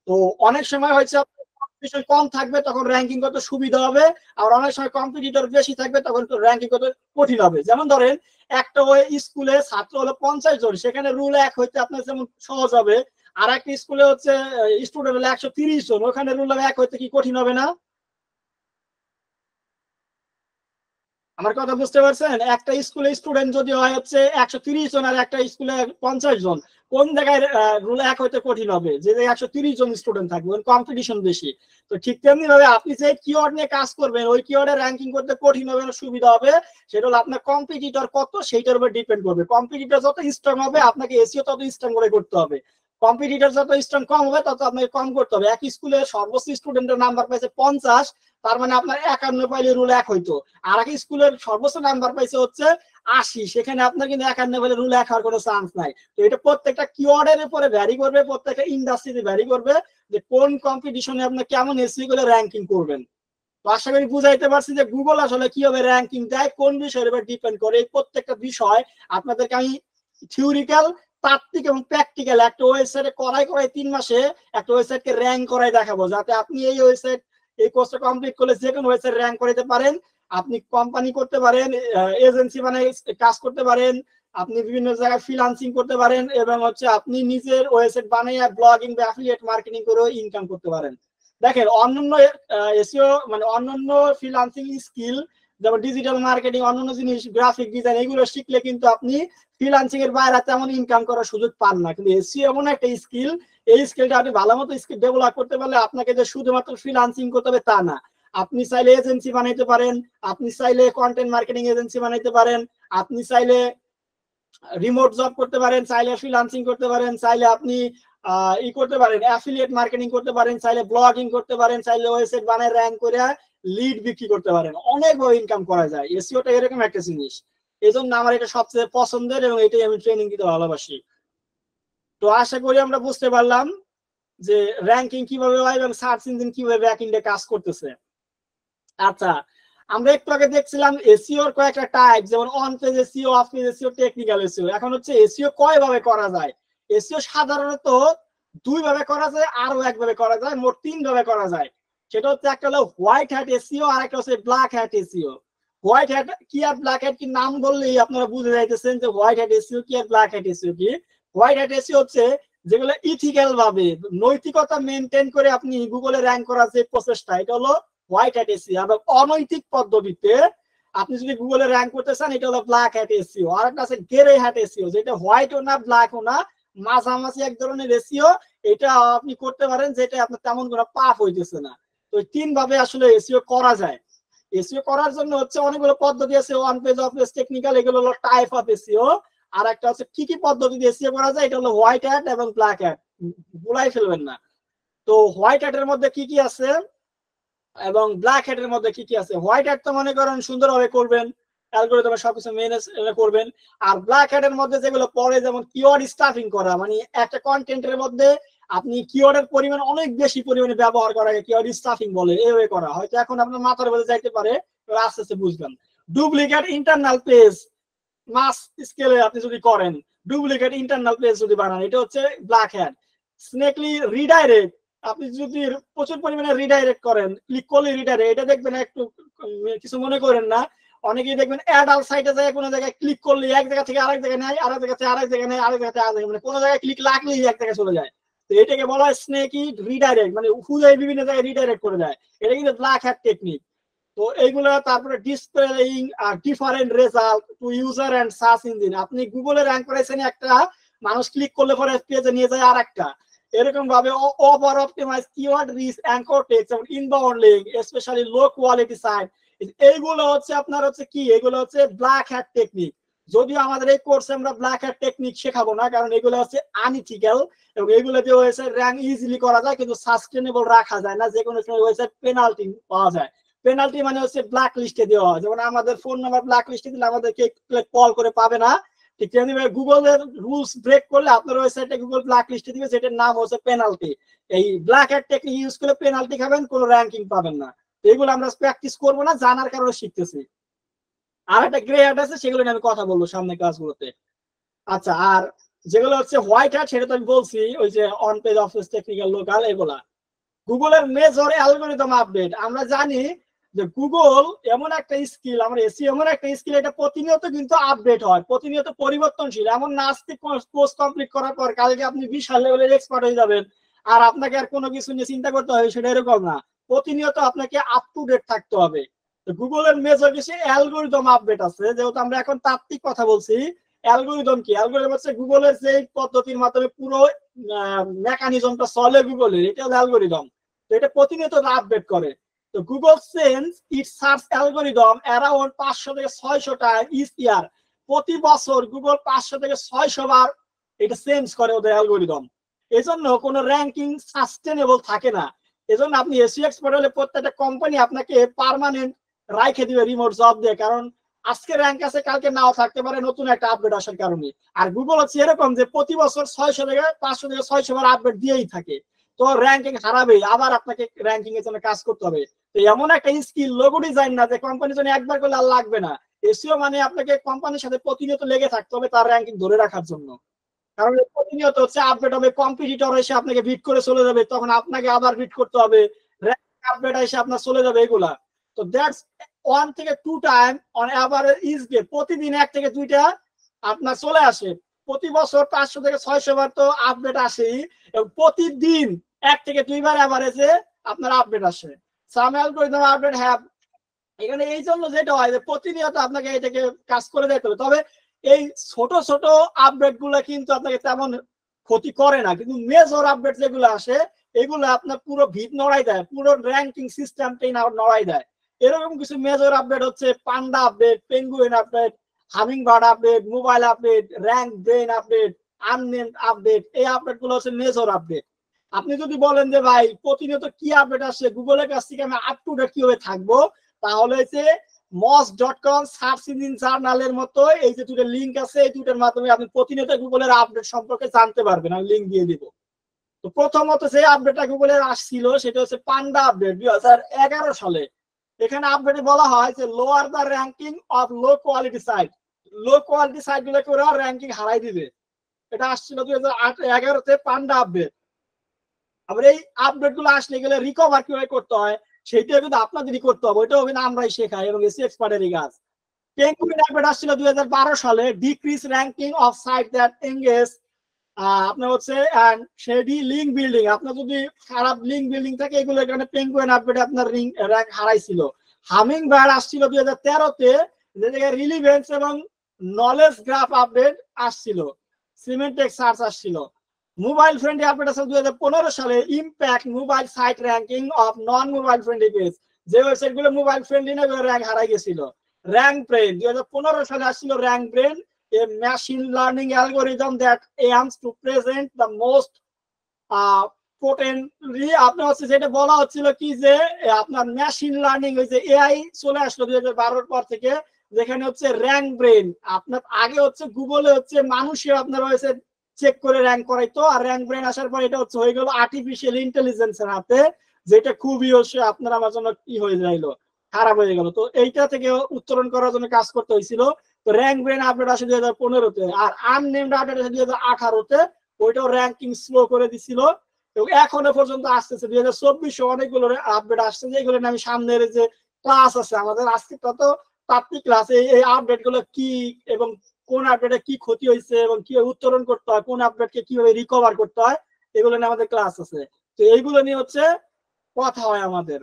তো অনেক সময় হচ্ছে কম্পিটিশন কম থাকবে তখন র্যাঙ্কিং করতে সুবিধা হবে, আর অনেক সময় কম্পিটিটর বেশি থাকবে তখন র্যাঙ্কিং করতে কঠিন হবে। যেমন ধরেন একটা স্কুলে ছাত্র হলো 50 জন, সেখানে রুল 1 হইতে আপনার যেমন সহজ হবে, আর একটা স্কুলে হচ্ছে স্টুডেন্ট হলো 130 জন, ওখানে রুল 1 হইতে কি কঠিন হবে না? আমার কথা বুঝতে পারছেন? একটা স্কুলে স্টুডেন্ট যদি হয় হচ্ছে 130 জন আর একটা স্কুলে 50 জন, কোন জায়গায় রুল 1 হইতে কঠিন হবে, যে জায়গায় 130 জন স্টুডেন্ট থাকবে, কম্পিটিশন বেশি। তো ঠিক তেমনি ভাবে আপনি যে কিওয়ার্ড নিয়ে কাজ করবেন ওই কিওয়ার্ডের র্যাঙ্কিং করতে কঠিন হবে না সুবিধা হবে, সেটা হলো আপনার কম্পিটিটর কত সেইটার উপর ডিপেন্ড করবে। কম্পিটিটর যত স্ট্রং হবে আপনাকে এসইও তত স্ট্রং করে করতে হবে, কম্পিটিটর যত স্ট্রং কম হবে তত আপনাকে কম করতে হবে। এক স্কুলে সর্বোচ্চ স্টুডেন্টের নাম্বার পাইছে 50, তার মানে আপনার 51 পাইলে রুল 1 হইতো। আর এক স্কুলের সর্বোচ্চ নাম্বার পাইছে হচ্ছে 80, সেখানে আপনার কিন্তু 51 পাইলে রুল 1 হওয়ার কোনো চান্স নাই। তো এটা প্রত্যেকটা কিওয়ার্ডের উপরে ভ্যারি করবে, প্রত্যেকটা ইন্ডাস্ট্রিতে ভ্যারি করবে যে কোন কম্পিটিশনে আপনি কেমন এসইও করে র্যাঙ্কিং করবেন। তো আশা করি বুঝাইতে পারছি যে গুগল আসলে কিভাবে র্যাঙ্কিং দেয়, কোন বিষয়ের উপর ডিপেন্ড করে। এই প্রত্যেকটা বিষয় আপনাদেরকে আমি থিওরিক্যাল, তাত্ত্বিক এবং প্র্যাকটিক্যাল একটা ওয়েবসাইটে করাই 3 মাসে একটা ওয়েবসাইটকে র্যাঙ্ক করাই দেখাবো, যাতে আপনি এই ওয়েবসাইট এই কোর্সটা কমপ্লিট করলে যে কোনো ওয়েবসাইট র্যাঙ্ক করাতে পারেন। আপনি কোম্পানি করতে পারেন, এজেন্সি মানে কাজ করতে পারেন, আপনি বিভিন্ন জায়গায় ফ্রিল্যান্সিং করতে পারেন, এবং হচ্ছে আপনি নিজের ওয়েবসাইট বানিয়ে ব্লগিং বা অ্যাফিলিয়েট মার্কেটিং করেও ইনকাম করতে পারেন। দেখেন অন্যান্য এসইও মানে অন্যান্য ফ্রিল্যান্সিং স্কিল যেমন ডিজিটাল মার্কেটিং, অন্যান্য জিনিস, গ্রাফিক ডিজাইন, এগুলো শিখলে কিন্তু আপনি ফ্রিল্যান্সিং এর বাইরে তেমন ইনকাম করার সুযোগ পান না। কিন্তু এসইও এমন একটা স্কিল, এই স্কিলটা আপনি ভালো মতো স্কিল ডেভেলপ করতে পারলে আপনাকে যে শুধুমাত্র ফ্রিল্যান্সিং করতে হবে তা না, আপনি চাইলে এজেন্সি বানাইতে পারেন, আপনি চাইলে কন্টেন্ট মার্কেটিং এজেন্সি বানাইতে পারেন, আপনি চাইলে রিমোট জব করতে পারেন, চাইলে ফ্রিল্যান্সিং করতে পারেন, চাইলে আপনি ই করতে পারেন, অ্যাফিলিয়েট মার্কেটিং করতে পারেন, চাইলে ব্লগিং করতে পারেন, চাইলে ওয়েবসাইট বানায় র্যাঙ্ক করে লিড বিক্রি করতে পারেন। অনেকভাবে ইনকাম করা যায়। এসইওটা এরকম একটা জিনিস, এই জন্য আমার এটা সবচেয়ে পছন্দের এবং এটাই আমি ট্রেনিং দিতে ভালোবাসি। তো আশা করি আমরা বুঝতে পারলাম যে র্যাঙ্কিং কিভাবে হয় এবং সার্চ ইঞ্জিন কিভাবে র্যাঙ্কিংয়ে কাজ করতেছে। আচ্ছা, আমরা একটু আগে দেখছিলাম এসইওর কয়েকটা টাইপ, যেমন on page SEO, off page SEO, technical SEO. এখন হচ্ছে এসইও কয় ভাবে করা যায়। এসইও সাধারণত 2 ভাবে করা যায়, আরো 1 ভাবে করা যায়, মোট 3 ভাবে করা যায়। সেটা হচ্ছে একটা হলো হোয়াইট হ্যাট এসইও, আর একটা হচ্ছে black hat SEO. White hat কি আর ব্ল্যাক হ্যাট কি নাম বললেই আপনারা বুঝে যাইতেছেন যে হোয়াইট হ্যাট এসইও কি আর ব্ল্যাক হ্যাট এসইও কি। হোয়াইট হ্যাট এসইও হচ্ছে যেগুলো ইথিক্যাল ভাবে, নৈতিকতা মেনটেন করে আপনি গুগলে র্যাঙ্ক করার যে প্রসেসটা, এটা হলো হোয়াইট হ্যাট এসইও। এবং অনৈতিক পদ্ধতিতে আপনি যদি গুগলে র্যাঙ্ক করতে চান, এটা হলো ব্ল্যাক হ্যাট এসইও। আর একটা আছে গ্রে হ্যাট এসইও, যেটা হোয়াইটও না ব্ল্যাকও না, মাঝামাঝি এক ধরনের এসইও। এটা আপনি করতে পারেন যেটা আপনার তেমন কোনো পাপ হইতেছে না। তো 3 ভাবে আসলে এসইও করা যায়। এসইও করার জন্য হচ্ছে অনেকগুলো পদ্ধতি আছে, one page, of page, technical, এগুলো হলো টাইপ অফ এসইও। আর একটা হচ্ছে কি কি পদ্ধতিতে এসইও করা যায়, এটা হলো হোয়াইট হ্যাট এবং ব্ল্যাক হ্যাট, ভুলাই ফেলবেন না। তো হোয়াইট হ্যাটের মধ্যে কি কি আছে এবং ব্ল্যাক হ্যাটের মধ্যে কি কি আছে। হোয়াইট হ্যাট তো মনে করেন সুন্দরভাবে করবেন, অ্যালগরিদমে সবকিছু মেনে করবেন। আর ব্ল্যাক হ্যাটের মধ্যে যেগুলো পড়ে, যেমন কিওয়ার্ড স্টাফিং করা, মানে একটা কন্টেন্টের মধ্যে আপনি কিওয়ার্ডের পরিমাণ অনেক বেশি পরিমাণে ব্যবহার করাকে কিওয়ার্ড স্টাফিং বলে। এইভাবে করা হয়তো এখন আপনার মাথার মধ্যে যাইতে পারে, আস্তে আস্তে বুঝবেন। ডুপ্লিকেট ইন্টারনাল পেজ মাস স্কেলে আপনি যদি করেন, ডুপ্লিকেট ইন্টারনাল পেজ যদি বানান, এটা হচ্ছে ব্ল্যাক হ্যাট। স্নেকলি রিডাইরেক্ট, আপনি যদি প্রচুর পরিমাণে রিডাইরেক্ট করেন, ক্লিক করলে রিডাইরেক্ট, এটা দেখবেন একটু কিছু মনে করেন না, অনেকেই দেখবেন অ্যাডাল্ট সাইটে যায়, কোনো জায়গায় ক্লিক করলে এক জায়গা থেকে আরেক জায়গায় নেয়, আরেক জায়গা থেকে আরেক জায়গায় নেয়, আরেক জায়গা থেকে আরেক জায়গায়, মানে কোনো জায়গায় ক্লিক লাগলেই এক জায়গায় চলে যায়। তো এটাকে বলা হয় স্নেকি রিডাইরেক্ট, মানে হুদাই বিভিন্ন জায়গায় রিডাইরেক্ট করে দেয়। এটা কিন্তু ব্ল্যাক হ্যাট টেকনিক। তো এইগুলো, তারপরে displaying different result to user and search engine, আপনি গুগলে র্যাঙ্ক করেছেন একটা, মানুষ ক্লিক করলে পরে পেজে নিয়ে যায় আরেকটা। এরকম ভাবে over optimise keyword rich, anchor text এবং inbound link, specially low quality site, এইগুলো হচ্ছে আপনার হচ্ছে কি, এগুলো হচ্ছে ব্ল্যাক হ্যাট টেকনিক। যদিও আমাদের এই কোর্সে আমরা ব্ল্যাক হ্যাট টেকনিক শেখাবো না, কারণ এগুলো হচ্ছে আনইথিক্যাল এবং এগুলো দিয়ে ওয়েবসাইট র্যাঙ্ক ইজিলি করা যায়, কিন্তু সাস্টেনেবল রাখা যায় না। যে কোনো ওয়েবসাইট পেনাল্টি পাওয়া যায়। পেনাল্টি মানে হচ্ছে ব্ল্যাক লিস্টে দেওয়া হয়, যেমন আমাদের ফোন নাম্বার ব্ল্যাক লিস্টে দিলে আমাদেরকে কল করে পাবে না, ঠিক তেমনি গুগলের রুলস ব্রেক করলে আপনার ওয়েবসাইটে গুগল ব্ল্যাক লিস্টে দিবে, যেটার নাম হচ্ছে পেনাল্টি। এই ব্ল্যাক হ্যাট টেকনিক ইউজ করে পেনাল্টি খাবেন, কোনো র্যাঙ্কিং পাবেন না। এগুলো আমরা প্র্যাকটিস করবো না, জানার কারণে শিখতেছি। আর একটা গ্রে হ্যাট আছে, সেগুলো নিয়ে আমি কথা বলবো সামনে ক্লাসগুলোতে। আচ্ছা, আর যেগুলো হচ্ছে হোয়াইট হ্যাট, সেটা তো আমি বলছি, ওই যে on page, of page, technical, local, এগুলা। গুগলের মেজর অ্যালগরিদম আপডেট, আমরা জানি যে গুগল এমন একটা স্কিল, আমরা এসইও এমন একটা স্কিল, এটা প্রতিনিয়ত কিন্তু আপডেট হয়, প্রতিনিয়ত পরিবর্তনশীল। এমন না আজকে কোর্স কমপ্লিট করার পর কালকে আপনি বিশাল লেভেলের এক্সপার্ট হয়ে যাবেন আর আপনাকে আর কোনো কিছু নিয়ে চিন্তা করতে হবে, সেটা এরকম না। প্রতিনিয়ত আপনাকে আপ টু ডেট থাকতে হবে। গুগলের মেজর কিছু অ্যালগরিদম আপডেট আছে, যেহেতু আমরা এখন তাত্ত্বিক কথা বলছি, অ্যালগরিদম কি? অ্যালগরিদম হচ্ছে গুগলের যে পদ্ধতির মাধ্যমে পুরো মেকানিজমটা চলে গুগলের, এটা হলো অ্যালগরিদম। তো এটা প্রতিনিয়ত আপডেট করে। তো Google sense it search algorithm around 500 থেকে 600 টাইম ইচ ইয়ার। প্রতি বছর গুগল 500 থেকে 600 বার এটা চেঞ্জ করে ওদের অ্যালগরিদম। এজন্য কোনো র্যাঙ্কিং সাস্টেনেবল থাকে না। এজন্য আপনি এসইএক্স পোর্টালে প্রত্যেকটা কোম্পানি আপনাকে পার্মানেন্ট রাইখে দিবে রিমোট জব দিয়ে, কারণ আজকে র্যাঙ্ক আছে কালকে নাও থাকতে পারে নতুন একটা আপডেট আসার কারণে। আর গুগল হচ্ছে এরকম যে প্রতি বছর 600 থেকে 500 থেকে 600 বার আপডেট দিয়েই থাকে। তো র্যাঙ্কিং হারাবে, আবার আপনাকে র্যাঙ্কিং এর জন্য কাজ করতে হবে। তো এমন একটা স্কিল লোগো ডিজাইন না যে কোম্পানির জন্য একবার করলে আর লাগবে না। এসইও মানে আপনাকে কোম্পানির সাথে প্রতিনিয়ত লেগে থাকতে হবে তার র্যাঙ্কিং ধরে রাখার জন্য। কারণ প্রতিনিয়ত হচ্ছে আপডেট হবে, কম্পিটিটর এসে আপনাকে বিট করে চলে যাবে, তখন আপনাকে আবার বিট করতে হবে, আপডেট এসে আপনার চলে যাবে এগুলা। তো দ্যাটস 1 থেকে 2 time on average is day, প্রতিদিন 1 থেকে 2টা আপনার চলে আসে। প্রতি বছর 500 থেকে 600 বার তো আপডেট আসেই, এবং প্রতিদিন 1 থেকে 2 বার এভারেজে আপনার আপডেট আসে। সাম অ্যালগরিদম আপডেট হ্যাভ, এখানে এই জন্য যেটা হয় যে প্রতিনিয়ত আপনাকে এটাকে কাজ করে যেতে হবে। তবে এই ছোট ছোট আপডেট গুলো কিন্তু আপনাকে তেমন ক্ষতি করে না, কিন্তু মেজর আপডেট যেগুলো আসে এগুলো আপনার পুরো ভিত নড়াই দেয়, পুরো র্যাঙ্কিং সিস্টেমটাই নড়াই দেয়। এরকম কিছু মেজর আপডেট হচ্ছে Panda update, Penguin update, Hummingbird update, mobile update, RankBrain update, unnamed update. এই আপডেট গুলো হচ্ছে মেজর আপডেট। আপনি যদি বলেন যে ভাই প্রতিনিয়ত কি আপডেট আসছে গুগলের কাছ থেকে আমি আপ টু ডেট কিভাবে থাকবো, তাহলে হচ্ছে moz.com সার্চ ইঞ্জিন জার্নালের মতো এই যে দুটো লিঙ্ক আছে, এই দুটোর মাধ্যমে আপনি প্রতিনিয়ত গুগলের আপডেট সম্পর্কে জানতে পারবেন। আমি লিঙ্ক দিয়ে দিব। তো প্রথমত যে আপডেটটা গুগলের আসছিল সেটা হচ্ছে পান্ডা আপডেট 2011 সালে। এখানে আপডেটে বলা হয় যে lower the ranking of low quality site, low quality site গুলোকে ওরা র্যাঙ্কিং হারাই দিবে। এটা আসছিল 2011-তে পান্ডা আপডেট। আবার এই আপডেট গুলো আসলে গেলে রিকভার কিভাবে করতে হয় সেইটা কিন্তু আপনাদেরই করতে হবে, ওইটা হবে না আমরাই শেখাই এবং এসি এক্সপার্টেরই কাজ। পেঙ্গুইন আপডেট আসছিল 2012 সালে, decrease ranking of sight that engage আপনার হচ্ছে শেডি লিঙ্ক বিল্ডিং। আপনার যদি খারাপ লিঙ্ক বিল্ডিং থাকে এগুলোর কারণে পেঙ্গুইন আপডেট আপনার র্যাঙ্ক হারাইছিল। হামিং বার্ড আসছিল 2013-তে, যে জায়গায় রিলিভেন্স এবং নলেজ গ্রাফ আপডেট আসছিল, সিমেন্টেক্স সার্চ আসছিল। মোবাইল ফ্রেন্ডলি আপডেট আছে 2015 সালে, impact mobile site ranking of non mobile friendly page, যে ওয়েবসাইট গুলো মোবাইল ফ্রেন্ডলি না র্যাঙ্ক হারাই গেছিল। র্যাঙ্ক ব্রেন 2015 সালে আসছিল, rank brain a machine learning algorithm that aims to present the most potently। আপনার হচ্ছে যেটা বলা হচ্ছিল কি যে আপনার মেশিন লার্নিং ওই যে এআই চলে আসলো 2012-এর পর থেকে, যেখানে হচ্ছে র্যাঙ্ক ব্রেন আপনার আগে হচ্ছে গুগলে হচ্ছে মানুষে আপনার হয়েছে চেক করে র্যাঙ্ক করাইতো, আর র্যাঙ্ক ব্রেন আসার পর এটা হচ্ছে হয়ে গেল আর্টিফিশিয়াল ইন্টেলিজেন্সের হাতে, যেটা খুবই হচ্ছে আপনার আমার জন্য কি হয়ে যাইলো, খারাপ হয়ে গেল। তো এইটা থেকে উত্তরণ করার জন্য কাজ করতে হয়েছিল। তো র্যাঙ্ক ব্রেন আপডেট আসে 2015-তে, আর আননেমড আপডেট আসে 2018-তে, ওইটাও র্যাঙ্কিং স্লো করে দিছিল এবং এখনো পর্যন্ত আসতেছে। 2024 অনেকগুলো আপডেট আসছে, যেগুলো আমি সামনের যে ক্লাস আছে আমাদের আজকে তত তাত্ত্বিক ক্লাস, এই আপডেট গুলো কি এবং কোন আপডেটে কি ক্ষতি হয়েছে এবং কিভাবে উত্তরণ করতে হয়, কোন আপডেটকে কিভাবে রিকভার করতে হয়, এগুলো নিয়ে আমাদের ক্লাস আছে। তো এইগুলো নিয়ে হচ্ছে কথা হয় আমাদের।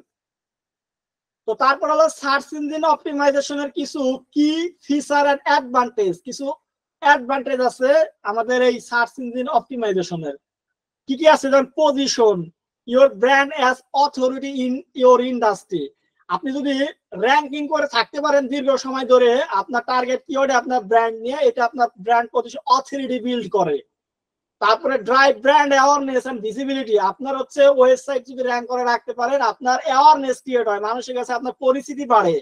তো তারপর হলো সার্চ ইঞ্জিন অপটিমাইজেশনের কিছু কি ফিচার এন্ড অ্যাডভান্টেজ। কিছু অ্যাডভান্টেজ আছে আমাদের এই সার্চ ইঞ্জিন অপটিমাইজেশনের। কি কি আছে? যেমন position your brand as authority in your industry. আপনি যদি র্যাঙ্কিং করে থাকতে পারেন দীর্ঘ সময় ধরে আপনার টার্গেট কিওয়ার্ডে আপনার ব্র্যান্ড নিয়ে, এটা আপনার ব্র্যান্ড পজিশন অথরিটি বিল্ড করে। তারপরে drive brand awareness and visibility. আপনার হচ্ছে ওয়েবসাইট যদি র্যাঙ্ক করে রাখতে পারেন, আপনার অ্যাওয়ারনেস ক্রিয়েট হয়, মানুষের কাছে আপনার পরিচিতি বাড়ে,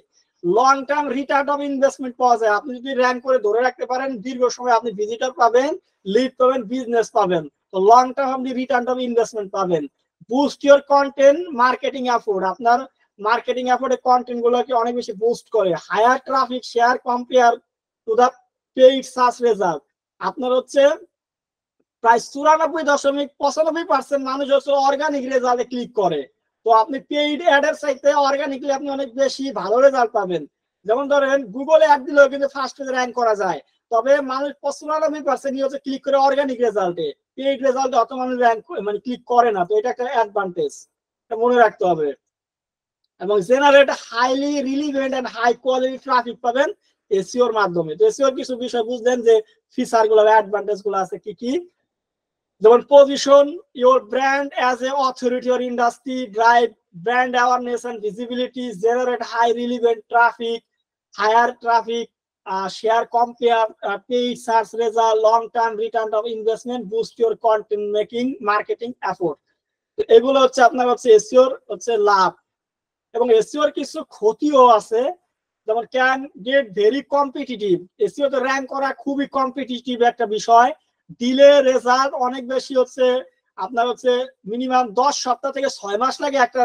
long term return of investment পাওয়া যায়। আপনি যদি র্যাঙ্ক করে ধরে রাখতে পারেন দীর্ঘ সময় আপনি ভিজিটর পাবেন, লিড পাবেন, বিজনেস পাবেন, তো লং টার্ম আপনি রিটার্ন অফ ইনভেস্টমেন্ট পাবেন। Boost your content marketing effort. আপনার মার্কেটিং এফোর্টে কন্টেন্ট গুলোকে অনেক বেশি বুস্ট করে। Higher traffic share compare to the paid search result. আপনার হচ্ছে প্রায় 94.95% মানুষ হচ্ছে অর্গানিক রেজাল্টে ক্লিক করে। তো আপনি পেইড অ্যাডের চাইতে অর্গানিকলি আপনি অনেক বেশি ভালো রেজাল্ট পাবেন। যেমন ধরেন গুগলে অ্যাড দিলেও কিন্তু ফার্স্ট পেজে র্যাঙ্ক করা যায়, তবে মানুষ 95% হচ্ছে ক্লিক করে অর্গানিক রেজাল্টে, পেইড রেজাল্টে অত মানুষ র্যাঙ্ক মানে ক্লিক করে না। তো এটা একটা অ্যাডভান্টেজ, মনে রাখতে হবে। এবং generate highly relevant and high quality traffic পাবেন, এসইওর মাধ্যমে। তো এসইওর কিছু বিষয় বুঝলেন যে ফিচার গুলো, অ্যাডভান্টেজ গুলো আছে কি কি, যেমন position your brand as a authority or industry, drive brand awareness and visibility, generate high relevant traffic, higher traffic, share, compare, paid search result, long-term return of investment, boost your content making, marketing effort. এগুলো হচ্ছে আপনার হচ্ছে এসইওর হচ্ছে লাভ। এবং এসইওর কিছু ক্ষতিও আছে, যেমন can get very competitive. SEO তে র্যাঙ্ক করা খুবই কম্পিটিটিভ একটা বিষয়। ডিলে রেজাল্ট অনেক বেশি হচ্ছে আপনার হচ্ছে মিনিমাম 10 সপ্তাহ থেকে 6 মাস লাগে একটা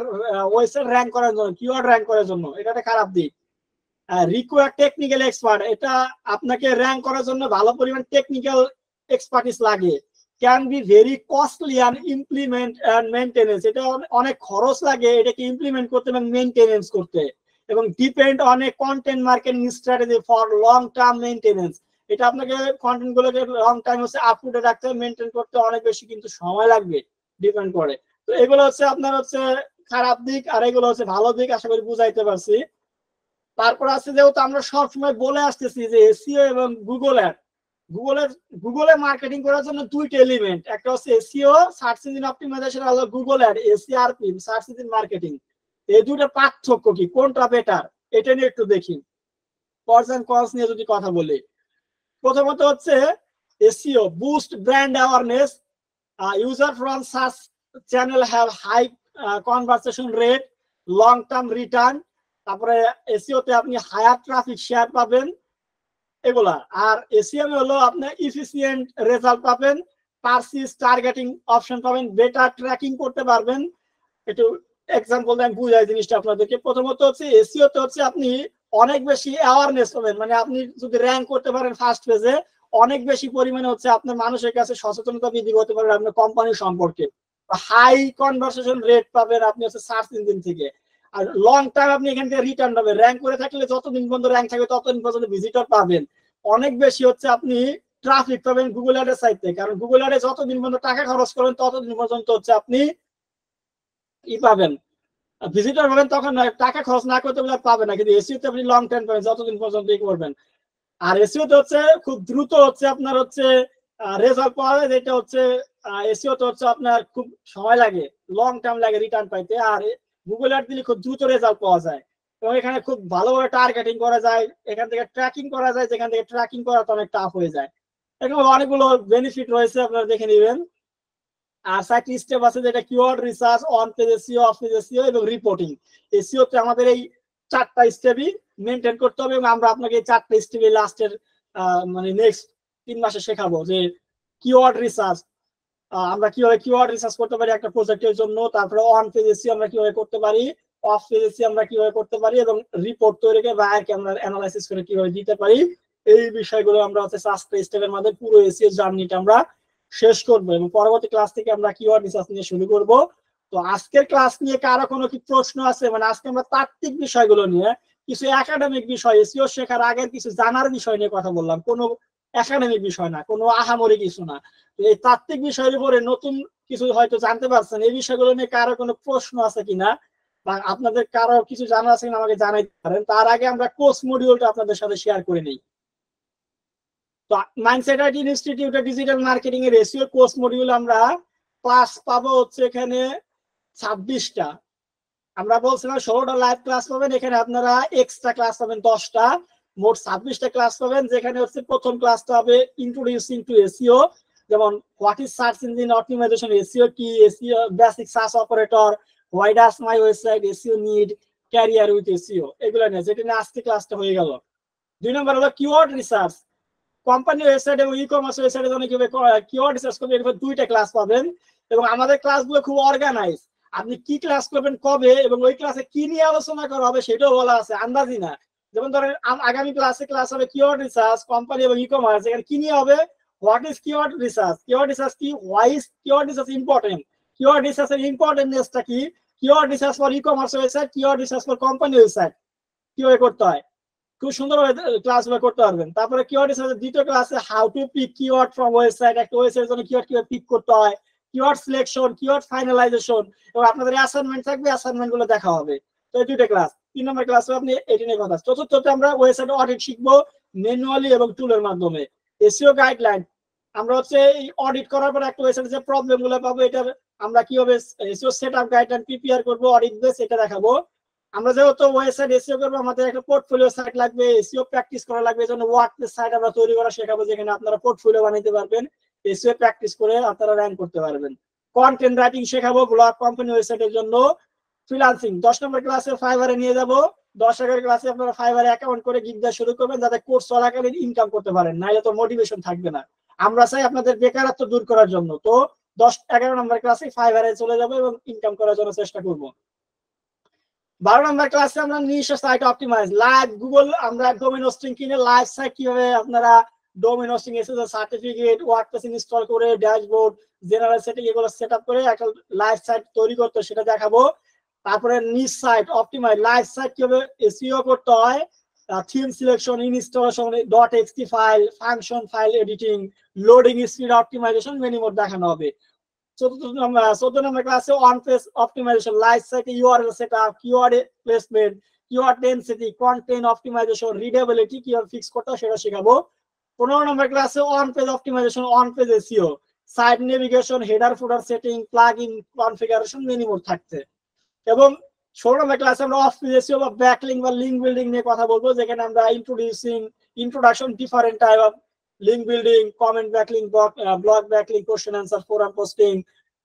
ওয়েবসাইট র্যাঙ্ক করার জন্য, কিওয়ার্ড র্যাঙ্ক করার জন্য। এটা একটা খারাপ দিক। রিকোয়ার টেকনিক্যাল এক্সপার্ট, এটা আপনাকে র্যাঙ্ক করার জন্য ভালো পরিমাণ টেকনিক্যাল এক্সপার্টিস লাগে। Can be very costly and implement and maintenance, এটা অনেক খরচ লাগে এটাকে ইমপ্লিমেন্ট করতে এবং মেইনটেনেন্স করতে। এবং depend on a content marketing strategy for long term maintenance, এটা আপনাকে কন্টেন্ট গুলোকে লং টাইম হচ্ছে আপ টু ডেট রাখতে, মেইনটেইন করতে অনেক বেশি কিন্তু সময় লাগবে, ডিপেন্ড করে। তো এগুলো হচ্ছে আপনার হচ্ছে খারাপ দিক, আর এগুলো হচ্ছে ভালো দিক। আশা করি বুঝাইতে পারছি। তারপর আছে যেহেতু আমরা সবসময় বলে আসতেছি যে এসইও এবং গুগল অ্যাড, গুগলে মার্কেটিং করার জন্য দুইটা এলিমেন্ট, একটা হচ্ছে এসইও সার্চ ইঞ্জিন অপটিমাইজেশন, আর Google ad SERP search engine marketing. এই দুটো পার্থক্য কি, কোনটা বেটার, এটা নিয়ে একটু দেখি। প্রস এন্ড কনস নিয়ে যদি কথা বলি, প্রথমত হচ্ছে SEO boost brand awareness, user from search channel have high conversation rate, long term return. তারপরে এসইও তে আপনি হায়ার ট্রাফিক শেয়ার পাবেন এগুলা। আর এসইএম হলো আপনি ইফিসিয়েন্ট রেজাল্ট পাবেন, পারসিস টার্গেটিং অপশন পাবেন, বেটার ট্র্যাকিং করতে পারবেন। একটু এক্সাম্পল আমি বুঝাই জিনিসটা আপনাদেরকে। প্রথমত হচ্ছে এসইও তে হচ্ছে আপনি অনেক বেশি অ্যাওয়ারনেস পাবেন, মানে আপনি যদি র্যাঙ্ক করতে পারেন ফার্স্ট পেজে, অনেক বেশি পরিমাণে হচ্ছে আপনার মানুষের কাছে সচেতনতা বৃদ্ধি করতে পারবেন আপনার কোম্পানি সম্পর্কে। হাই কনভারসেশন রেট পাবেন আপনি হচ্ছে সার্চ ইঞ্জিন থেকে। আর লং টাইম আপনি এখান থেকে রিটার্ন পাবেন, র্যাঙ্ক করে থাকলে যতদিন পর্যন্ত র্যাঙ্ক থাকবে ততদিন পর্যন্ত ভিজিটর পাবেন। অনেক বেশি হচ্ছে আপনি ট্রাফিক পাবেন গুগল অ্যাডের সাইট থেকে, কারণ গুগল অ্যাডে যতদিন পর্যন্ত টাকা খরচ করবেন ততদিন পর্যন্ত হচ্ছে আপনি পাবেন, ভিজিটর পাবেন। তখন টাকা খরচ না করতে পাবেন না, কিন্তু এসইও তে আপনি লং টাইম পাবেন যতদিন পর্যন্ত করবেন। আর এসইও তে হচ্ছে খুব দ্রুত হচ্ছে আপনার হচ্ছে রেজাল্ট পাওয়া যায়, যেটা হচ্ছে এসইও তে হচ্ছে আপনার খুব সময় লাগে, লং টাইম লাগে রিটার্ন পাইতে। আর গুগল অ্যাড দিলে খুব দ্রুত রেজাল্ট পাওয়া যায়, এবং এখানে খুব ভালোভাবে টার্গেটিং করা যায়, এখান থেকে ট্র্যাকিং করা যায়, যেখান থেকে ট্র্যাকিং করা তো অনেক টাফ হয়ে যায়। এখানে অনেকগুলো বেনিফিট রয়েছে, আপনারা দেখে নেবেন। আর 4টি স্টেপ আছে, যেটা keyword research, on page SEO, off page SEO এবং রিপোর্টিং। এসইও তে আমাদের এই 4টা স্টেপই মেইনটেইন করতে হবে, এবং আমরা আপনাকে এই 4টা স্টেপে লাস্টের মানে নেক্সট 3 মাসে শেখাবো যে কিওয়ার্ড রিসার্চ আমরা কিভাবে কিওয়ার্ড রিসার্চ করতে পারি একটা প্রজেক্টের জন্য, তারপরে অন পেজ এসইও আমরা কিভাবে করতে পারি, অফ পেজ এসইও আমরা কিভাবে করতে পারি, এবং রিপোর্ট তৈরি করে বায়ারকে আমরা অ্যানালাইসিস করে কিভাবে দিতে পারি। এই বিষয়গুলো আমরা হচ্ছে 4টা স্টেপের মধ্যে পুরো এসইও জার্নিটা আমরা শেষ করব, এবং পরবর্তী ক্লাস থেকে আমরা কিওয়ার্ড রিসার্চ নিয়ে শুরু করব। তো আজকের ক্লাস নিয়ে কারো কোনো কি প্রশ্ন আছে? মানে আজকে আমরা তাত্ত্বিক বিষয়গুলো নিয়ে, কিছু একাডেমিক বিষয়, এসইও শেখার আগের কিছু জানার বিষয় নিয়ে কথা বললাম, কোনো একাডেমিক বিষয় না, কোনো আহামরি কিছু না। তো এই তাত্ত্বিক বিষয়ের উপরে নতুন কিছু হয়তো জানতে পারছেন, এই বিষয়গুলো নিয়ে কারো কোনো প্রশ্ন আছে কিনা, বা আপনাদের কারো কিছু জানা আছে কিনা আমাকে জানাইতে পারেন। তার আগে আমরা কোর্স মডিউলটা আপনাদের সাথে শেয়ার করে নিই। তো মাইন্ডসেট আইটি ইনস্টিটিউটে ডিজিটাল মার্কেটিং এর এসইও কোর্স মডিউল আমরা ক্লাস পাবো হচ্ছে এখানে 26টা। আমরা বলছিলাম 16টা লাইভ ক্লাস পাবেন, এখানে আপনারা এক্সট্রা ক্লাস পাবেন 10টা, মোট 26টা ক্লাস পাবেন। যেখানে হচ্ছে প্রথম ক্লাসটা হবে ইন্ট্রোডিউসিং টু এসইও, যেমন what is search engine optimisation, SEO কি, SEO basic search operator, why does my website SEO need, career with SEO, এগুলো নিয়ে, যেটা নিয়ে আজকে ক্লাসটা হয়ে গেল। 2 নম্বর হলো কিওয়ার্ড রিসার্চ, কোম্পানি ওয়েবসাইট এবং ই কমার্স ওয়েবসাইটে জন্য কিভাবে কিওয়ার্ড রিসার্চ করবেন, এরকম 2টা ক্লাস পাবেন। এবং আমাদের ক্লাসগুলো খুব অর্গানাইজ, আপনি কি ক্লাস করবেন কবে এবং ওই ক্লাসে কি নিয়ে আলোচনা করা হবে সেটাও বলা আছে, আন্দাজি না। যেমন ধরেন আগামী ক্লাস হবে কিওয়ার্ড রিসার্চ, কোম্পানি এবং ই কমার্স, এখানে কি নিয়ে হবে, what is keyword research, keyword research কি, why is keyword research important, keyword রিসার্চের ইম্পর্টেন্টনেসটা কি, keyword research for e commerce website, keyword research for company website কিভাবে করতে হয়, খুব সুন্দরভাবে ক্লাসগুলো করতে পারবেন। তারপরে কিওয়ার্ড রিসার্চের দ্বিতীয় ক্লাসে how to pick keyword from website, একটা ওয়েবসাইটের জন্য কিওয়ার্ড কিভাবে পিক করতে হয়, কিওয়ার্ড সিলেকশন, কিওয়ার্ড ফাইনালাইজেশন, এবং আপনাদের অ্যাসাইনমেন্ট থাকবে, অ্যাসাইনমেন্ট গুলো দেখা হবে। তো এই 2টা ক্লাস। 3 নম্বর ক্লাসে আপনি এটি নিয়ে কথা। চতুর্থতে আমরা ওয়েবসাইট অডিট শিখবো ম্যানুয়ালি এবং টুলের মাধ্যমে। এসইও গাইডলাইন, আমরা হচ্ছে এই অডিট করার পর একটা ওয়েবসাইটে যে প্রবলেম গুলো পাবো এটার আমরা কিভাবে এসইও সেটআপ গাইডলাইন প্রিপেয়ার করব অডিট বেস এটা দেখাবো। আমরা যেহেতু ওয়েবসাইট এসইও করবো আমাদের একটা পোর্টফোলিও সাইট লাগবে, এসইও প্র্যাকটিস করা লাগবে, এজন্য ওয়ার্ডপ্রেস সাইট আমরা তৈরি করা শেখাবো যেখানে আপনারা পোর্টফোলিও বানাইতে পারবেন, এসইও প্র্যাকটিস করে আপনারা র‍্যাঙ্ক করতে পারবেন। কন্টেন্ট রাইটিং শেখাবো ব্লগ কোম্পানি ওয়েবসাইটের জন্য। ফ্রিল্যান্সিং 10 নম্বর ক্লাসে ফাইবারে নিয়ে যাব। 10 ক্লাসে আপনারা ফাইবারে অ্যাকাউন্ট করে গিগ দেওয়া শুরু করবেন যাতে কোর্স চলাকালীন ইনকাম করতে পারেন, নাহলে তো মোটিভেশন থাকবে না। আমরা চাই আপনাদের বেকারত্ব দূর করার জন্য। তো 10-11 নম্বর ক্লাসে ফাইবারে চলে যাব এবং ইনকাম করার জন্য চেষ্টা করব। 12 নম্বর ক্লাসে আমরা niche site optimize live Google, আমরা ডোমেইন হোস্টিং কিনে লাইভ সাইট কিভাবে আপনারা domain hosting SSL certificate WordPress install করে ড্যাশবোর্ড জেনারেল সেটিং এগুলো সেটআপ করে একটা লাইভ সাইট তৈরি করতে সেটা দেখাবো। তারপরে niche site optimize live site কিভাবে এসইও করতে হয়, theme selection installation .txt file function file editing loading speed optimization many mode দেখানো হবে। 14 নম্বর ক্লাসে অন পেজ অপটিমাইজেশন লাইভ সাইটে URL setup keyword placement keyword density content optimization readability কিভাবে fix করতে হয় সেটা শেখাবো। 15 নম্বর ক্লাসে on page optimization on page SEO site navigation header footer setting plugin configuration many mode থাকছে। এবং 16 নম্বর ক্লাসে আমরা অফ পেজ এসইও বা ব্যাকলিংক বা লিংক বিল্ডিং নিয়ে কথা বলবো যেখানে আমরা introduction different type of link building comment backlink blog backlink question answer forum posting.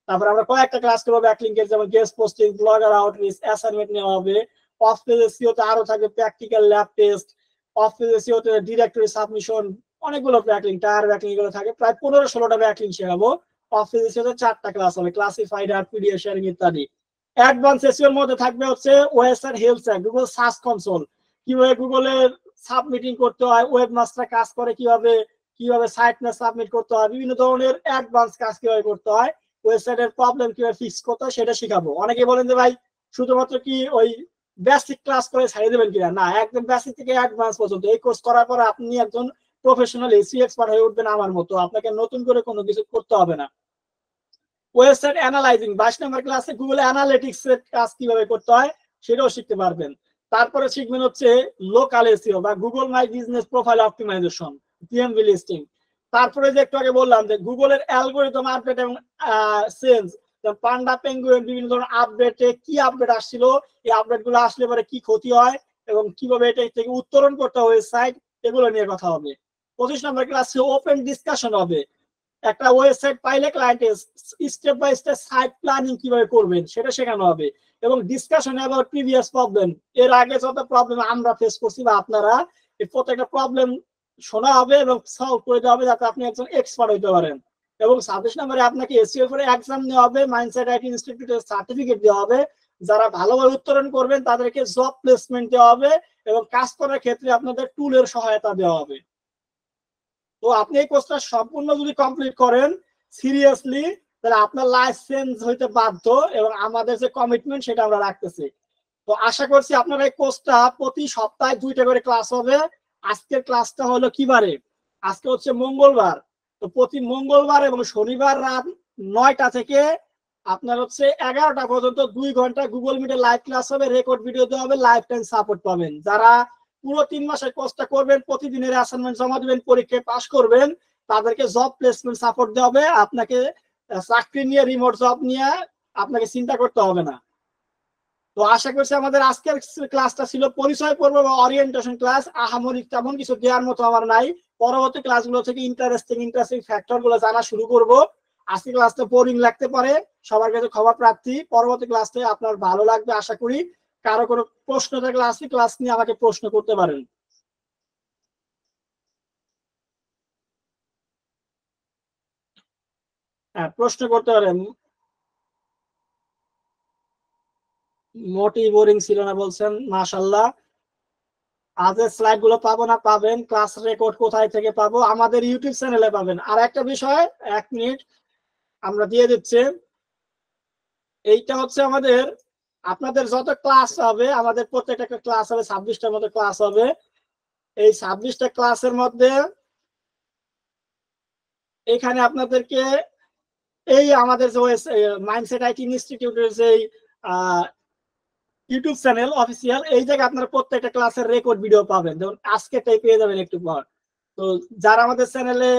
তারপর আমরা কয়েকটা ক্লাস করব ব্যাকলিংকের যেমন guest posting blogger outreach assignment নেওয়া হবে। অফ পেজ এসইও তে আরো থাকবে practical lab test, off page SEO তে ডিরেক্টরি সাবমিশন অনেকগুলো ব্যাকলিংক টায়ার ব্যাকলিংক এগুলো থাকে, প্রায় 15-16টা ব্যাকলিংক শেখাবো। অফ পেজ এসইও তে 4টা ক্লাস হবে ক্লাসিফাইড আর পিডিএফ শেয়ারিং ইত্যাদি। অ্যাডভান্স এসইও এর মধ্যে থাকবে হচ্ছে website help site Google search console কিভাবে গুগলে সাবমিটিং করতে হয়, ওয়েব মাস্টার কাজ করে কিভাবে সাইট না সাবমিট করতে হয়, বিভিন্ন ধরনের অ্যাডভান্স কাজ কিভাবে করতে হয়, ওয়েবসাইটের প্রবলেম কিভাবে ফিক্স করতে হয় সেটা শেখাবো। অনেকে বলেন যে ভাই শুধুমাত্র কি ওই বেসিক ক্লাস করে ছাড়িয়ে দেবেন কিনা, না একদম বেসিক থেকে অ্যাডভান্স পর্যন্ত এই কোর্স করার পর আপনি একজন প্রফেশনাল এসইও এক্সপার্ট হয়ে উঠবেন আমার মতো, আপনাকে নতুন করে কোনো কিছু করতে হবে না। ওয়েবসাইট অ্যানালাইজিং 22 নম্বর ক্লাসে গুগল অ্যানালিটিক্স এর কাজ কিভাবে করতে হয় সেটাও শিখতে পারবেন। তারপরে শিখবেন হচ্ছে লোকাল এসইও বা Google My Business profile optimisation PMV listing. তারপরে যে একটু আগে বললাম যে গুগলের অ্যালগরিদম আপডেট এবং চেঞ্জ, পান্ডা পেঙ্গুইন বিভিন্ন ধরনের আপডেটে কি আপডেট আসছিল, এই আপডেট গুলো আসলে পরে কি ক্ষতি হয় এবং কিভাবে এটা থেকে উত্তরণ করতে হবে সাইট, এগুলো নিয়ে কথা হবে। 25 নম্বর ক্লাসে ওপেন ডিসকাশন হবে, একটা ওয়েবসাইট পাইলে ক্লায়েন্টের step by step site planning কিভাবে করবেন সেটা শেখানো হবে এবং ডিসকাশন অ্যাবাউট প্রিভিয়াস প্রবলেম, এর আগে যত প্রবলেম আমরা ফেস করছি বা আপনারা এই প্রত্যেকটা প্রবলেম শোনা হবে এবং সলভ করে দেওয়া হবে যাতে আপনি একজন এক্সপার্ট হতে পারেন। এবং 26 নম্বরে আপনাকে এসইও করে এক্সাম নেওয়া হবে, মাইন্ডসেট আইটি ইনস্টিটিউটের সার্টিফিকেট দেওয়া হবে, যারা ভালোভাবে উত্তরণ করবেন তাদেরকে জব প্লেসমেন্ট দেওয়া হবে এবং কাজ করার ক্ষেত্রে আপনাদের টুলের সহায়তা দেওয়া হবে। তো আপনি এই কোর্সটা সম্পূর্ণ যদি কমপ্লিট করেন সিরিয়াসলি তাহলে আপনার লাইসেন্স হইতে বাধ্য এবং আমাদের যে কমিটমেন্ট সেটা আমরা রাখতেছি। তো আশা করছি আপনারা এই কোর্সটা প্রতি সপ্তাহে 2টা করে ক্লাস হবে। আজকের ক্লাসটা হলো কি বারে, আজকে হচ্ছে মঙ্গলবার, তো প্রতি মঙ্গলবার এবং শনিবার রাত 9টা থেকে আপনার হচ্ছে 11টা পর্যন্ত 2 ঘন্টা গুগল মিটে লাইভ ক্লাস হবে, রেকর্ড ভিডিও দেওয়া হবে, লাইফ টাইম সাপোর্ট পাবেন। যারা পুরো 3 মাসের কোর্সটা করবেন, প্রতিদিনের অ্যাসাইনমেন্ট জমা দিবেন, পরীক্ষায় পাস করবেন, তাদেরকে জব প্লেসমেন্ট সাপোর্ট দেওয়া হবে। আপনাকে চাকরি নিয়ে রিমোট জব নিয়ে আপনাকে চিন্তা করতে হবে না। তো আশা করছি আমাদের আজকের ক্লাসটা ছিল পরিচয় পর্ব বা ওরিয়েন্টেশন ক্লাস, আহামরি তেমন কিছু দেওয়ার মতো আমার নাই। পরবর্তী ক্লাসগুলো থেকে ইন্টারেস্টিং ফ্যাক্টর গুলো জানা শুরু করব। আজকে ক্লাসটা বোরিং লাগতে পারে, সবার কাছে ক্ষমা প্রার্থী। পরবর্তী ক্লাসে আপনার ভালো লাগবে আশা করি। কারো কোনো প্রশ্ন থাকলে আজকে ক্লাস নিয়ে আমাকে প্রশ্ন করতে পারেন। হ্যাঁ, প্রশ্ন করতে পারেন। মোটেই বোরিং ছিল না বলছেন, মাশাআল্লাহ। আজের স্লাইড গুলো পাবো না, পাবেন। ক্লাস রেকর্ড কোথায় থেকে পাবো? আমাদের ইউটিউব চ্যানেলে পাবেন। আর একটা বিষয়, 1 মিনিট আমরা দিয়ে দিচ্ছি, এইটা হচ্ছে আমাদের আপনাদের যত ক্লাস হবে, আমাদের প্রত্যেকটা ক্লাস হবে 26টার মতো ক্লাস হবে। এই 26টা ক্লাসের মধ্যে এখানে আপনাদেরকে এই আমাদের যে মাইন্ডসেট আইটি ইনস্টিটিউটের যে ইউটিউব চ্যানেল অফিসিয়াল, এই জায়গায় আপনারা প্রত্যেকটা ক্লাসের রেকর্ড ভিডিও পাবেন, যেমন আজকেটাই পেয়ে যাবেন একটু পর। তো যারা আমাদের চ্যানেলে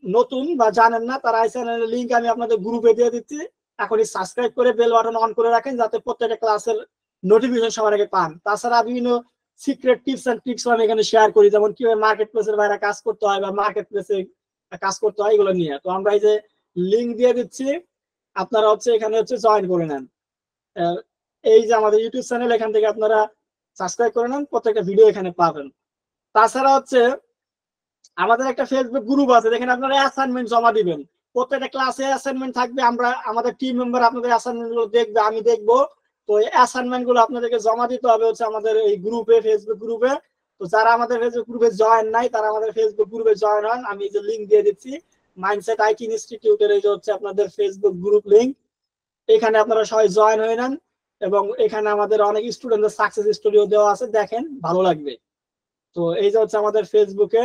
নতুন বা জানেন না, তারা এই চ্যানেলের লিঙ্ক আমি আপনাদের গ্রুপে দিয়ে দিচ্ছি, এখনই সাবস্ক্রাইব করে বেল বাটন অন করে রাখেন, যাতে প্রত্যেকটা ক্লাসের নোটিফিকেশন সবার আগে পান। তাছাড়া বিভিন্ন সিক্রেট টিপস এন্ড ট্রিক্স আমি এখানে শেয়ার করি, যেমন কিভাবে মার্কেট প্লেসের বাইরে কাজ করতে হয় বা মার্কেট প্লেসে কাজ করতে হয়, এগুলো নিয়ে। তো আমরা এই যে লিঙ্ক দিয়ে দিচ্ছি, আপনারা হচ্ছে এখানে হচ্ছে জয়েন করে নেন। এই যে আমাদের ইউটিউব চ্যানেল, এখান থেকে আপনারা সাবস্ক্রাইব করে নেন, প্রত্যেকটা ভিডিও এখানে পাবেন। তাছাড়া হচ্ছে আমাদের একটা ফেসবুক গ্রুপ আছে, যেখানে আপনারা অ্যাসাইনমেন্ট জমা দিবেন। প্রত্যেকটা ক্লাসে অ্যাসাইনমেন্ট থাকবে, আমরা আমাদের টিম মেম্বার আপনাদের অ্যাসাইনমেন্ট গুলো দেখবে, আমি দেখবো। তো এই অ্যাসাইনমেন্ট গুলো আপনাদেরকে জমা দিতে হবে হচ্ছে আমাদের এই গ্রুপে, ফেসবুক গ্রুপে। তো যারা আমাদের ফেসবুক গ্রুপে জয়েন নাই, তারা আমাদের ফেসবুক গ্রুপে জয়েন হন। আমি এই যে লিঙ্ক দিয়ে দিচ্ছি, মাইন্ডসেট আইটি ইনস্টিটিউটের, এই যে হচ্ছে আপনাদের ফেসবুক গ্রুপ লিঙ্ক, এখানে আপনারা সবাই জয়েন হয়ে নেন। এবং এখানে আমাদের অনেক স্টুডেন্টদের সাকসেস স্টোরিও দেওয়া আছে, দেখেন ভালো লাগবে। তো এই যে হচ্ছে আমাদের ফেসবুকে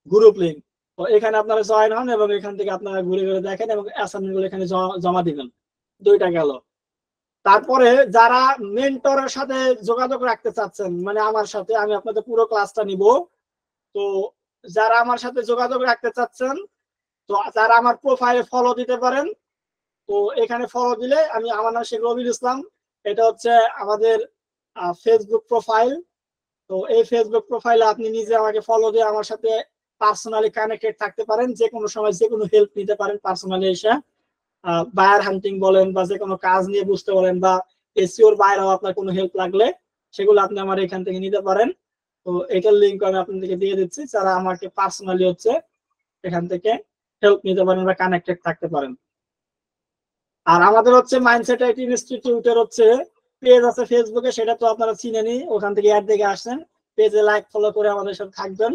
গ্রুপ লিঙ্ক, তো এখানে আপনারা জয়েন হন এবং এখান থেকে আপনারা ঘুরে ঘুরে দেখেন এবং অ্যাসাইনমেন্ট গুলো এখানে জমা দিবেন। দুইটা গেল। তারপরে যারা মেন্টরের সাথে যোগাযোগ রাখতে চাচ্ছেন, মানে আমার সাথে, আমি আপনাদের পুরো ক্লাসটা নিব। তো যারা আমার সাথে যোগাযোগ রাখতে চাচ্ছেন, তো যারা আমার প্রোফাইলে ফলো দিতে পারেন। তো এখানে ফলো দিলে, আমার নাম শেখ রবিউল ইসলাম, এটা হচ্ছে আমাদের ফেসবুক প্রোফাইল। তো এই ফেসবুক প্রোফাইলে আপনি নিজে আমাকে ফলো দিয়ে আমার সাথে পার্সোনালি কানেক্টেড থাকতে পারেন, যে কোনো সময় যে কোনো হেল্প নিতে পারেন পার্সোনালি এসে। বায়ার হান্টিং বলেন বা যে কোনো কাজ নিয়ে বুঝতে বলেন, বা এসইওর বাইরেও আপনার কোনো হেল্প লাগলে সেগুলো আপনি আমার এখান থেকে নিতে পারেন। তো এটার লিঙ্ক আমি আপনাদেরকে দিয়ে দিচ্ছি, যারা আমাকে পার্সোনালি হচ্ছে এখান থেকে হেল্প নিতে পারেন বা কানেক্টেড থাকতে পারেন। আর আমাদের হচ্ছে মাইন্ডসেট আইটি ইনস্টিটিউটের হচ্ছে পেজ আছে ফেসবুকে, সেটা তো আপনারা চিনেনি, ওখান থেকে অ্যাড দেখে আসছেন, পেজে লাইক ফলো করে আমাদের সাথে থাকবেন।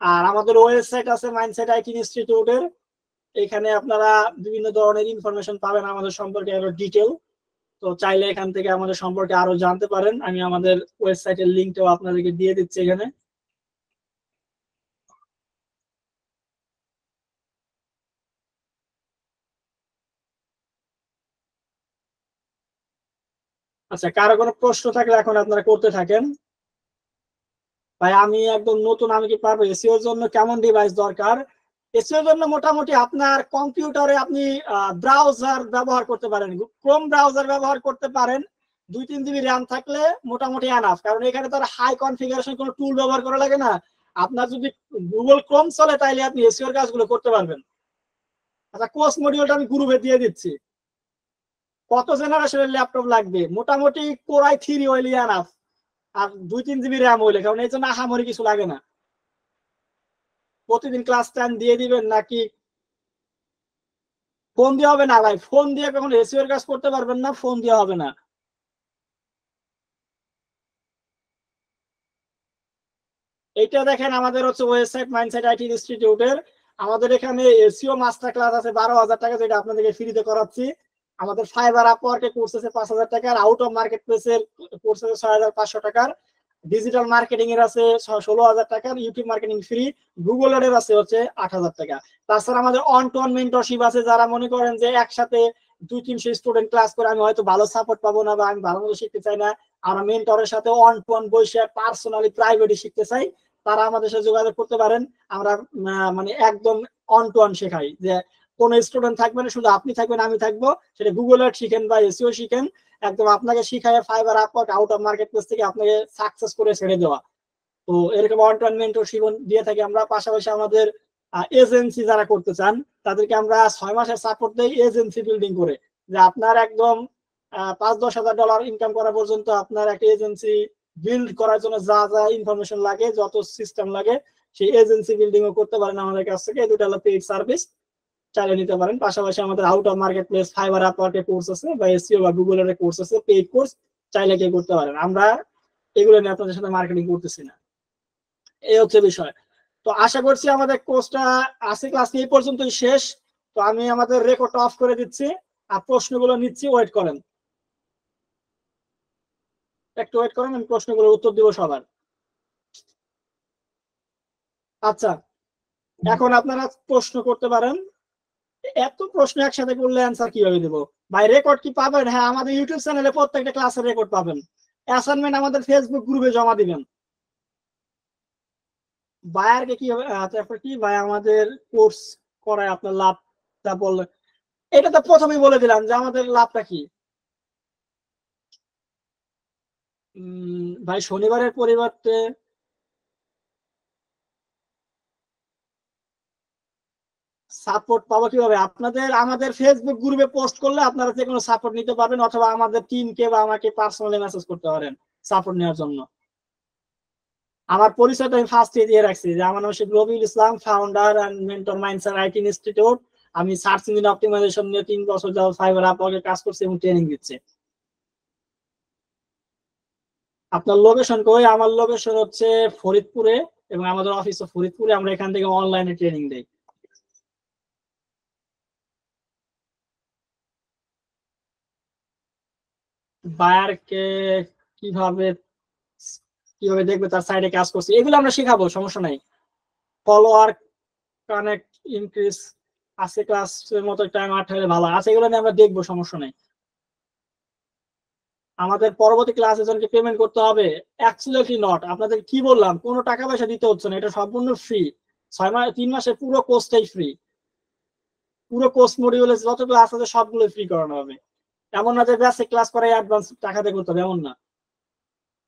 আর আমাদের ওয়েবসাইট আছে মাইন্ডসেট আইটি ইনস্টিটিউটের, এখানে আপনারা বিভিন্ন ধরনের ইনফরমেশন পাবেন আমাদের সম্পর্কে, আরো ডিটেল। তো চাইলে এখান থেকে আমাদের সম্পর্কে আরো জানতে পারেন, আমি আমাদের ওয়েবসাইটের লিঙ্কটাও আপনাদেরকে দিয়ে দিচ্ছি এখানে। আচ্ছা, কারো কোনো প্রশ্ন থাকলে এখন আপনারা করতে থাকেন। ভাই আমি একদম নতুন, আমি কি পারবো? এসইওর জন্য কেমন ডিভাইস দরকার? এসইওর জন্য মোটামুটি আপনার কম্পিউটারে আপনি ব্রাউজার ব্যবহার করতে পারেন, ক্রোম ব্রাউজার ব্যবহার করতে পারেন। 2-3 জিবি র্যাম থাকলে মোটামুটি এনাফ, কারণ এখানে তো আর হাই কনফিগারেশন কোনো টুল ব্যবহার করা লাগে না। আপনার যদি গুগল ক্রোম চলে, তাইলে আপনি এসইওর কাজগুলো করতে পারবেন। আচ্ছা, কোর্স মডিউলটা আমি গ্রুপে দিয়ে দিচ্ছি। কত জেনারেশনের ল্যাপটপ লাগবে? মোটামুটি কোরাই 3 হইলে এনাফ, আর 2-3 জিবি র্যাম হইলে, কারণ এই জন্য আহামরি কিছু লাগে না। প্রতিদিন ক্লাস 10 দিয়ে দিবেন নাকি? ফোন দিয়ে হবে না ভাই, ফোন দিয়ে কখনো এসইওর কাজ করতে পারবেন না, ফোন দিয়ে হবে না। এইটা দেখেন, আমাদের হচ্ছে ওয়েবসাইট মাইন্ডসেট আইটি ইনস্টিটিউটের, আমাদের এখানে এসইও মাস্টার ক্লাস আছে 12,000 টাকা, যেটা আপনাদেরকে ফ্রিতে করাচ্ছি। আমাদের ফাইবার আপওয়ার্কে কোর্স আছে 5,000 টাকার, আউট অফ মার্কেট প্লেসের কোর্স আছে 6,500 টাকার, ডিজিটাল মার্কেটিং এর আছে 16,000 টাকার, ইউটিউব মার্কেটিং ফ্রি, গুগল এর আছে হচ্ছে 8,000 টাকা। তাছাড়া আমাদের অন টু অন মেন্টরশিপ আছে, যারা মনে করেন যে একসাথে 200-300 স্টুডেন্ট ক্লাস করে আমি হয়তো ভালো সাপোর্ট পাবো না বা আমি ভালো মতো শিখতে চাই না, আমরা মেন্টরের সাথে অন টু অন বসে পার্সোনালি প্রাইভেটলি শিখতে চাই, তারা আমাদের সাথে যোগাযোগ করতে পারেন। আমরা মানে একদম অন টু অন শেখাই, যে কোনো স্টুডেন্ট থাকবে না, শুধু আপনি থাকবেন আমি থাকবো, সেটা গুগল এর শিখেন বা এসইও শিখেন, একদম আপনাকে শিখায় fibre Upwork out of market place থেকে আপনাকে সাকসেস করে ছেড়ে দেওয়া। তো এরকম ওয়ান টু ওয়ান মেন্টরশিপ দিয়ে থাকি আমরা। পাশাপাশি আমাদের এজেন্সি যারা করতে চান, তাদেরকে আমরা 6 মাসের সাপোর্ট দেই এজেন্সি বিল্ডিং করে, যে আপনার একদম $5-10,000 ইনকাম করা পর্যন্ত আপনার একটা এজেন্সি বিল্ড করার জন্য যা যা ইনফরমেশন লাগে, যত সিস্টেম লাগে, সেই এজেন্সি বিল্ডিং ও করতে পারেন আমাদের কাছ থেকে। এই দুটো হলো পেইড সার্ভিস, চালিয়ে নিতে পারেন। পাশাপাশি আমাদের out of marketplace, Fiverr আপওয়ার্কের কোর্স আছে, বা এসইও বা গুগলের কোর্স আছে, পেইড কোর্স, চাইলে কেউ করতে পারেন। আমরা এগুলো নিয়ে আপনাদের সাথে মার্কেটিং করতেছি না, এই হচ্ছে বিষয়। তো আশা করছি আমাদের কোর্সটা আজকে ক্লাস এই পর্যন্তই শেষ। তো আমি আমাদের রেকর্ড অফ করে দিচ্ছি, আর প্রশ্নগুলো নিচ্ছি, ওয়েট করেন, একটু ওয়েট করেন, আমি প্রশ্নগুলোর উত্তর দিব সবার। আচ্ছা, এখন আপনারা প্রশ্ন করতে পারেন। এত প্রশ্ন একসাথে করলে অ্যান্সার কিভাবে দেবো? ভাই রেকর্ড কি পাবেন? হ্যাঁ, আমাদের ইউটিউব চ্যানেলে প্রত্যেকটা ক্লাসের রেকর্ড পাবেন। অ্যাসাইনমেন্ট আমাদের ফেসবুক গ্রুপে জমা দিবেন। বায়ারকে কি হবে? তারপর কি ভাই আমাদের কোর্স করায় আপনার লাভটা বললেন, এটা তো প্রথমেই বলে দিলাম যে আমাদের লাভটা কি। ভাই শনিবারের পরিবর্তে সাপোর্ট পাবো কিভাবে? আপনাদের আমাদের ফেসবুক গ্রুপে পোস্ট করলে আপনারা যে কোনো সাপোর্ট নিতে পারবেন, অথবা আমাদের টিমকে বা আমাকে পার্সোনালি মেসেজ করতে পারেন সাপোর্ট নেওয়ার জন্য। আমার পরিচয়টা আমি ফার্স্টে দিয়ে রাখছি যে আমার নাম Sheikh Rabiul Islam, founder and mentor mindset IT institute. আমি সার্চ ইঞ্জিন অপটিমাইজেশন নিয়ে 3 বছর যাবত ফাইবার আপওয়ার্কে কাজ করছি এবং ট্রেনিং দিচ্ছি। আপনার লোকেশন কই? আমার লোকেশন হচ্ছে ফরিদপুরে, এবং আমাদের অফিস ফরিদপুরে। আমরা এখান থেকে অনলাইনে ট্রেনিং দেই। বায়ারকে কিভাবে কিভাবে দেখবে তার সাইডে কাজ করছে, এগুলো আমরা শেখাবো, সমস্যা নাই। ফলোয়ার কানেক্ট ইনক্রিজ আছে, ক্লাসের মতো টাইম আট হলে ভালো আছে, এগুলো নিয়ে আমরা দেখবো, সমস্যা নাই। আমাদের পরবর্তী ক্লাসে জনকে পেমেন্ট করতে হবে? Actually not. আপনাদের কি বললাম, কোনো টাকা পয়সা দিতে হচ্ছে না, এটা সম্পূর্ণ ফ্রি। 6 মাস 3 মাসের পুরো কোর্সটাই ফ্রি। পুরো কোর্স মডিউলে যত ক্লাস আছে সবগুলো ফ্রি করানো হবে। এমন না যে বেসিক ক্লাস করে অ্যাডভান্স টাকা দিয়ে করতে হবে, এমন না।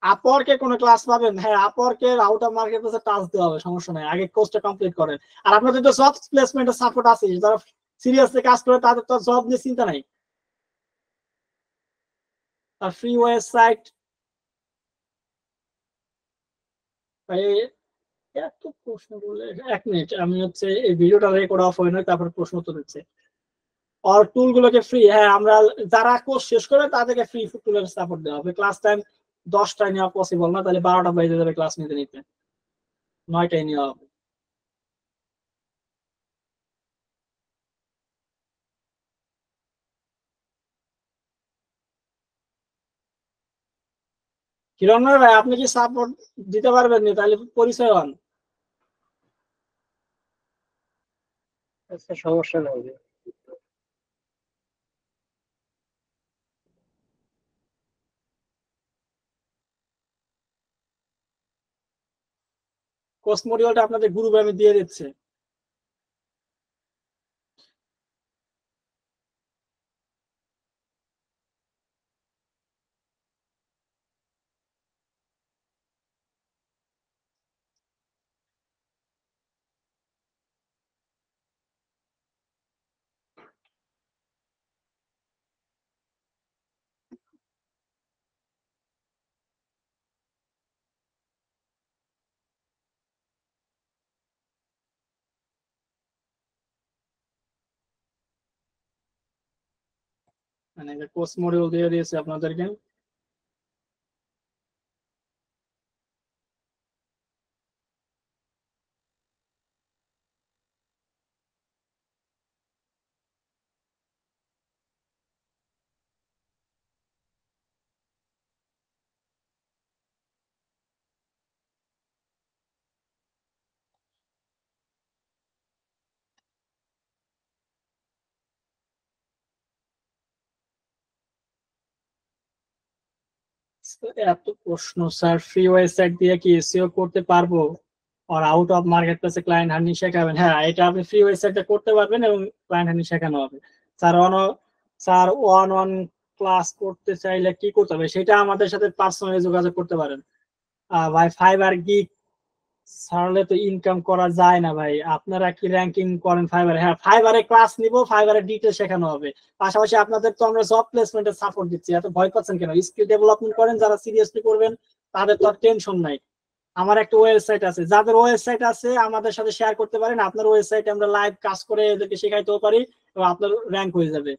আপওয়ার্কে কোনো ক্লাস পাবেন? হ্যাঁ, আপওয়ার্কে আউট অফ মার্কেট প্লেসে টাচ দেওয়া হবে, সমস্যা নাই, আগে কোর্সটা কমপ্লিট করেন। আর আপনাদের তো জব প্লেসমেন্টের সাপোর্ট আছে, যারা সিরিয়াসলি কাজ করে তাদের তো জব নিয়ে চিন্তা নাই। আর ফ্রি ওয়েবসাইট, এত প্রশ্ন বলে, 1 মিনিট, আমি হচ্ছে এই ভিডিওটা রেকর্ড অফ হয় না, তারপর প্রশ্ন উত্তর দিচ্ছে। আর টুল গুলোকে ফ্রি, হ্যাঁ, আমরা যারা কোর্স শেষ করে তাদেরকে ফ্রি টুলের সাপোর্ট দেওয়া হবে। ক্লাস টাইম 10টায় নেওয়া পসিবল না, তাহলে 12টা বেজে যাবে ক্লাস নিতে নিতে, 9টায় নেওয়া হবে। কিরণময় ভাই, আপনি কি সাপোর্ট দিতে পারবেন না? তাহলে পরিচয় হন। আচ্ছা, সমস্যা নাই। কোর্স মডিউলটা আপনাদের গ্রুপে আমি দিয়ে দিচ্ছি। মানে কোর্স মডিউল দিয়ে দিয়েছি আপনাদেরকে। এত প্রশ্ন স্যার, ফ্রি ওয়েবসাইট দিয়ে কি এসইও করতে পারবো? আর আউট অফ মার্কেট প্লেসে ক্লায়েন্ট হান্ডিং শেখাবেন? হ্যাঁ, এটা আপনি ফ্রি ওয়েবসাইটে করতে পারবেন এবং ক্লায়েন্ট হান্ডিং শেখানো হবে। Sir sir one one class করতে চাইলে কি করতে হবে সেটা আমাদের সাথে পার্সোনালি যোগাযোগ করতে পারেন। ভাই ফাইবার গিগ ছাড়লে তো ইনকাম করা যায় না ভাই। আপনারা কি র্যাঙ্কিং করেন ফাইবারে? হ্যাঁ, ফাইবারে ক্লাস নিব, ফাইবারে ডিটেল শেখানো হবে। পাশাপাশি আপনাদের তো আমরা জব প্লেসমেন্টের সাপোর্ট দিচ্ছি, এত ভয় পাচ্ছেন কেন? স্কিল ডেভেলপমেন্ট করেন যারা সিরিয়াসলি করবেন তাদের তো আর টেনশন নাই। আমার একটা ওয়েবসাইট আছে, যাদের ওয়েবসাইট আছে আমাদের সাথে শেয়ার করতে পারেন। আপনার ওয়েবসাইটে আমরা লাইভ কাজ করে এদেরকে শেখাইতেও পারি এবং আপনার র্যাঙ্ক হয়ে যাবে।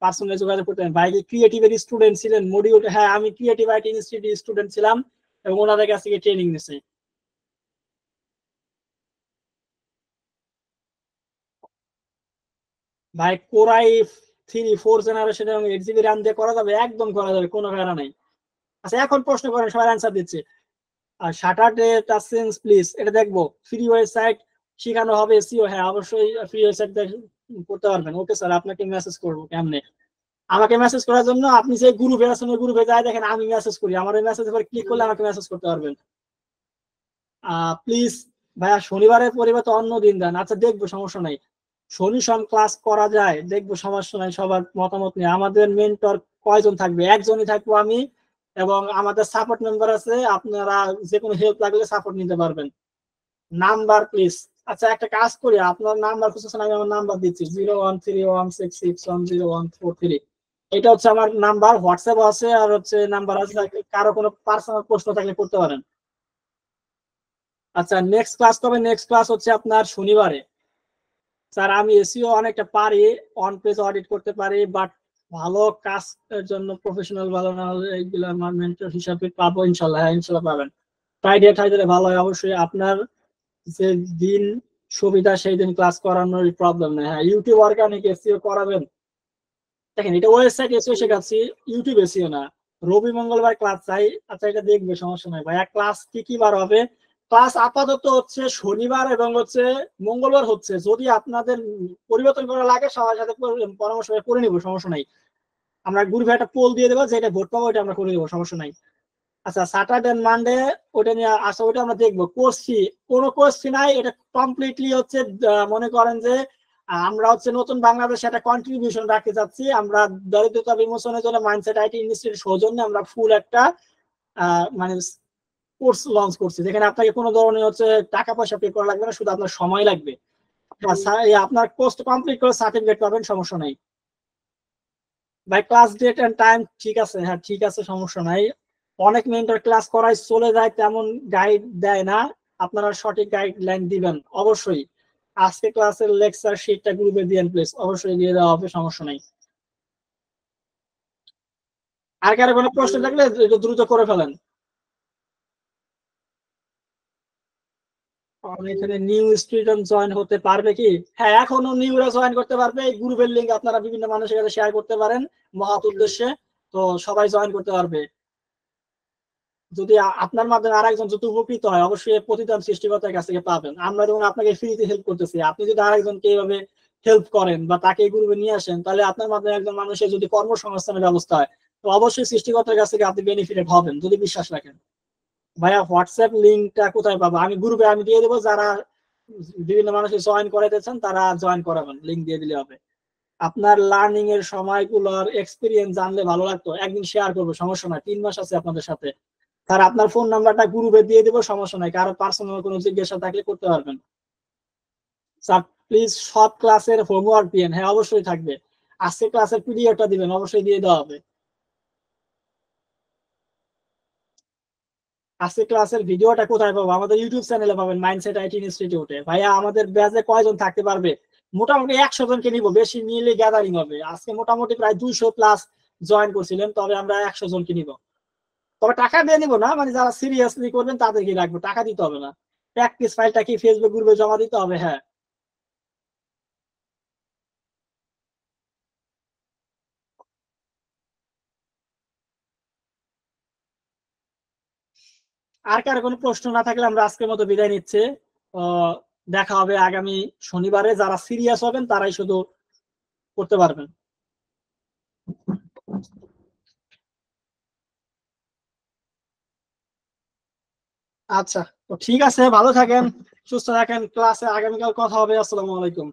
পার্সোনালি যোগাযোগ করতে পারেন। ভাই ক্রিয়েটিভ এর স্টুডেন্ট ছিলেন মডিউল? হ্যাঁ, আমি ক্রিয়েটিভ আইটি ইনস্টিটিউট স্টুডেন্ট ছিলাম এবং ওনাদের কাছ থেকে ট্রেনিং নিছি। ভাই কোরাই 3 4 জেনারেশন এবং 8 জিবি র্যাম দিয়ে করা যাবে, একদম করা যাবে, কোনো প্যারা নাই। আচ্ছা, এখন প্রশ্ন করেন, সবাই অ্যান্সার দিচ্ছে। আর শাটারডে টাচসেন্স প্লিজ, এটা দেখবো। ফ্রি ওয়েবসাইট শেখানো হবে এসইও? হ্যাঁ, অবশ্যই ফ্রি ওয়েবসাইট করতে পারবেন। ওকে স্যার, আপনাকে মেসেজ করবো কেমনে। আমাকে মেসেজ করার জন্য আপনি যে গ্রুপে আছেন ওই গ্রুপে যাই দেখেন আমি মেসেজ করি, আমার ওই মেসেজ এবার ক্লিক করলে আমাকে মেসেজ করতে পারবেন। প্লিজ ভাইয়া শনিবারের পরিবর্তে অন্য দিন দেন। আচ্ছা দেখবো, সমস্যা নাই, শনি সোম ক্লাস করা যায়, দেখবো, সমস্যা নাই। সবার মতামত নিয়ে আমাদের মেন্টর কয়জন থাকবে? একজনই থাকবো আমি, এবং আমাদের সাপোর্ট মেম্বার আছে, আপনারা যে কোনো হেল্প লাগলে সাপোর্ট নিতে পারবেন। Number please. আচ্ছা একটা কাজ করি, আপনার নাম্বার খুঁজছেন, আমি আমার নাম্বার দিচ্ছি 01316610143। এটা হচ্ছে আমার নাম্বার, হোয়াটসঅ্যাপ আছে আর হচ্ছে নাম্বার আছে, কারো কোনো পার্সোনাল প্রশ্ন থাকলে করতে পারেন। আচ্ছা নেক্সট ক্লাস কবে? নেক্সট ক্লাস হচ্ছে আপনার শনিবারে। স্যার আমি এসিও অনেকটা পারি, অন পেজ অডিট করতে পারি, বাট ভালো কাজের জন্য প্রফেশনাল ভালো না হলে এইগুলো আমার মেন্টর হিসাবে পাবো ইনশাল্লাহ? হ্যাঁ ইনশাল্লাহ পাবেন। ফ্রাইডে থাকলে ভালো হয়, অবশ্যই আপনার যে দিন সুবিধা সেই দিন ক্লাস করানোর প্রবলেম নেই। হ্যাঁ ইউটিউব অর্গানিক এসিও করাবেন, দেখেন এটা ওয়েবসাইট এসিও শেখাচ্ছি, ইউটিউব এসিও না। রবি মঙ্গলবার ক্লাস চাই। আচ্ছা এটা দেখবে, সমস্যা নাই ভাইয়া। ক্লাস কি কি বার হবে? ক্লাস আপাতত হচ্ছে শনিবার এবং হচ্ছে মঙ্গলবার হচ্ছে, যদি আপনাদের পরিবর্তন করা লাগে সবার সাথে পরামর্শ করে নিবো, সমস্যা নাই। আমরা গ্রুপে একটা পোল দিয়ে দেবো, যেটা ভোট পাবো ওটা আমরা করে দেবো, সমস্যা নাই। আচ্ছা স্যাটারডে মানডে ওটা নিয়ে আসা, ওটা আমরা দেখবো। কোর্স ফি কোনো কোর্স ফি নাই, এটা কমপ্লিটলি হচ্ছে মনে করেন যে আমরা হচ্ছে নতুন বাংলাদেশে একটা কন্ট্রিবিউশন রাখতে চাচ্ছি। আমরা দরিদ্রতা বিমোচনের জন্য মাইন্ডসেট আইটি ইনস্টিটিউট সৌজন্যে আমরা ফুল একটা মানে কোর্স লঞ্চ করছি, যেখানে আপনাকে কোনো ধরনের হচ্ছে টাকা পয়সা পে করা লাগবে না, শুধু আপনার সময় লাগবে। আপনার কোর্স কমপ্লিট করে সার্টিফিকেট পাবেন, সমস্যা নাই ভাই। ক্লাস ডেট এন্ড টাইম ঠিক আছে? হ্যাঁ ঠিক আছে, সমস্যা নাই। অনেক মেন্টর ক্লাস করায় চলে যায়, তেমন গাইড দেয় না, আপনারা সঠিক গাইডলাইন দিবেন অবশ্যই। আজকে ক্লাসের লেকচার শিটটা গ্রুপে দিয়েন প্লিজ, অবশ্যই দিয়ে দেওয়া হবে, সমস্যা নাই। আর কারো কোনো প্রশ্ন থাকলে একটু দ্রুত করে ফেলেন। এখানে নিউ স্টুডেন্ট জয়েন হতে পারবে কি? হ্যাঁ এখনো নিউরা জয়েন করতে পারবে। এই গ্রুপের লিংক আপনারা বিভিন্ন মানুষের কাছে শেয়ার করতে পারেন মহৎ উদ্দেশ্যে, তো সবাই জয়েন করতে পারবে। যদি আপনার মাধ্যমে আরেকজন যদি উপকৃত হয়, অবশ্যই প্রতিদান সৃষ্টিকর্তার কাছ থেকে পাবেন। আমরা যেমন আপনাকে ফ্রিতে হেল্প করতেছি, আপনি যদি আরেকজনকে এইভাবে হেল্প করেন বা তাকে এই গ্রুপে নিয়ে আসেন, তাহলে আপনার মাধ্যমে একজন মানুষের যদি কর্মসংস্থানের ব্যবস্থা হয়, তো অবশ্যই সৃষ্টিকর্তার কাছ থেকে আপনি বেনিফিটেড হবেন যদি বিশ্বাস রাখেন। ভাইয়া হোয়াটসঅ্যাপ লিঙ্কটা কোথায় পাবো? আমি গ্রুপে আমি দিয়ে দেবো, যারা বিভিন্ন মানুষকে জয়েন করাইতেছেন তারা জয়েন করাবেন, লিঙ্ক দিয়ে দিলে হবে। আপনার লার্নিং এর সময়গুলোর এক্সপিরিয়েন্স জানলে ভালো লাগতো, একদিন শেয়ার করবো, সমস্যা নাই। 3 মাস আছে আপনাদের সাথে। স্যার আপনার ফোন নাম্বারটা গ্রুপে দিয়ে দেবো, সমস্যা নাই, কারো পার্সোনাল কোনো জিজ্ঞাসা থাকলে করতে পারবেন। স্যার প্লিজ সব ক্লাসের হোমওয়ার্ক দিন। হ্যাঁ অবশ্যই থাকবে। আজকে ক্লাসের পিডিএফটা দিবেন, অবশ্যই দিয়ে দেওয়া হবে। আজকে ক্লাসের ভিডিওটা কোথায় পাবো? আমাদের ইউটিউব চ্যানেলে পাবেন, মাইন্ডসেট আইটি ইনস্টিটিউটে। ভাইয়া আমাদের ব্যাচে কয়জন থাকতে পারবে? মোটামুটি 100 জনকে নিব, বেশি নিলে গ্যাদারিং হবে। আজকে মোটামুটি প্রায় 200 প্লাস জয়েন করছিলেন, তবে আমরা 100 জনকে নিব। তবে টাকা দিয়ে নিব না, মানে যারা সিরিয়াসলি করবেন তাদেরকে রাখবো, টাকা দিতে হবে না। প্র্যাকটিস ফাইলটা কি ফেসবুক গ্রুপে জমা দিতে হবে? হ্যাঁ আর কারো কোনো প্রশ্ন না থাকলে আমরা আজকের মতো বিদায় নিচ্ছি। দেখা হবে আগামী শনিবারে। যারা সিরিয়াস হবেন তারাই শুধু করতে পারবেন। আচ্ছা তো ঠিক আছে, ভালো থাকেন, সুস্থ থাকেন। ক্লাসে আগামীকাল কথা হবে। আসসালামু আলাইকুম।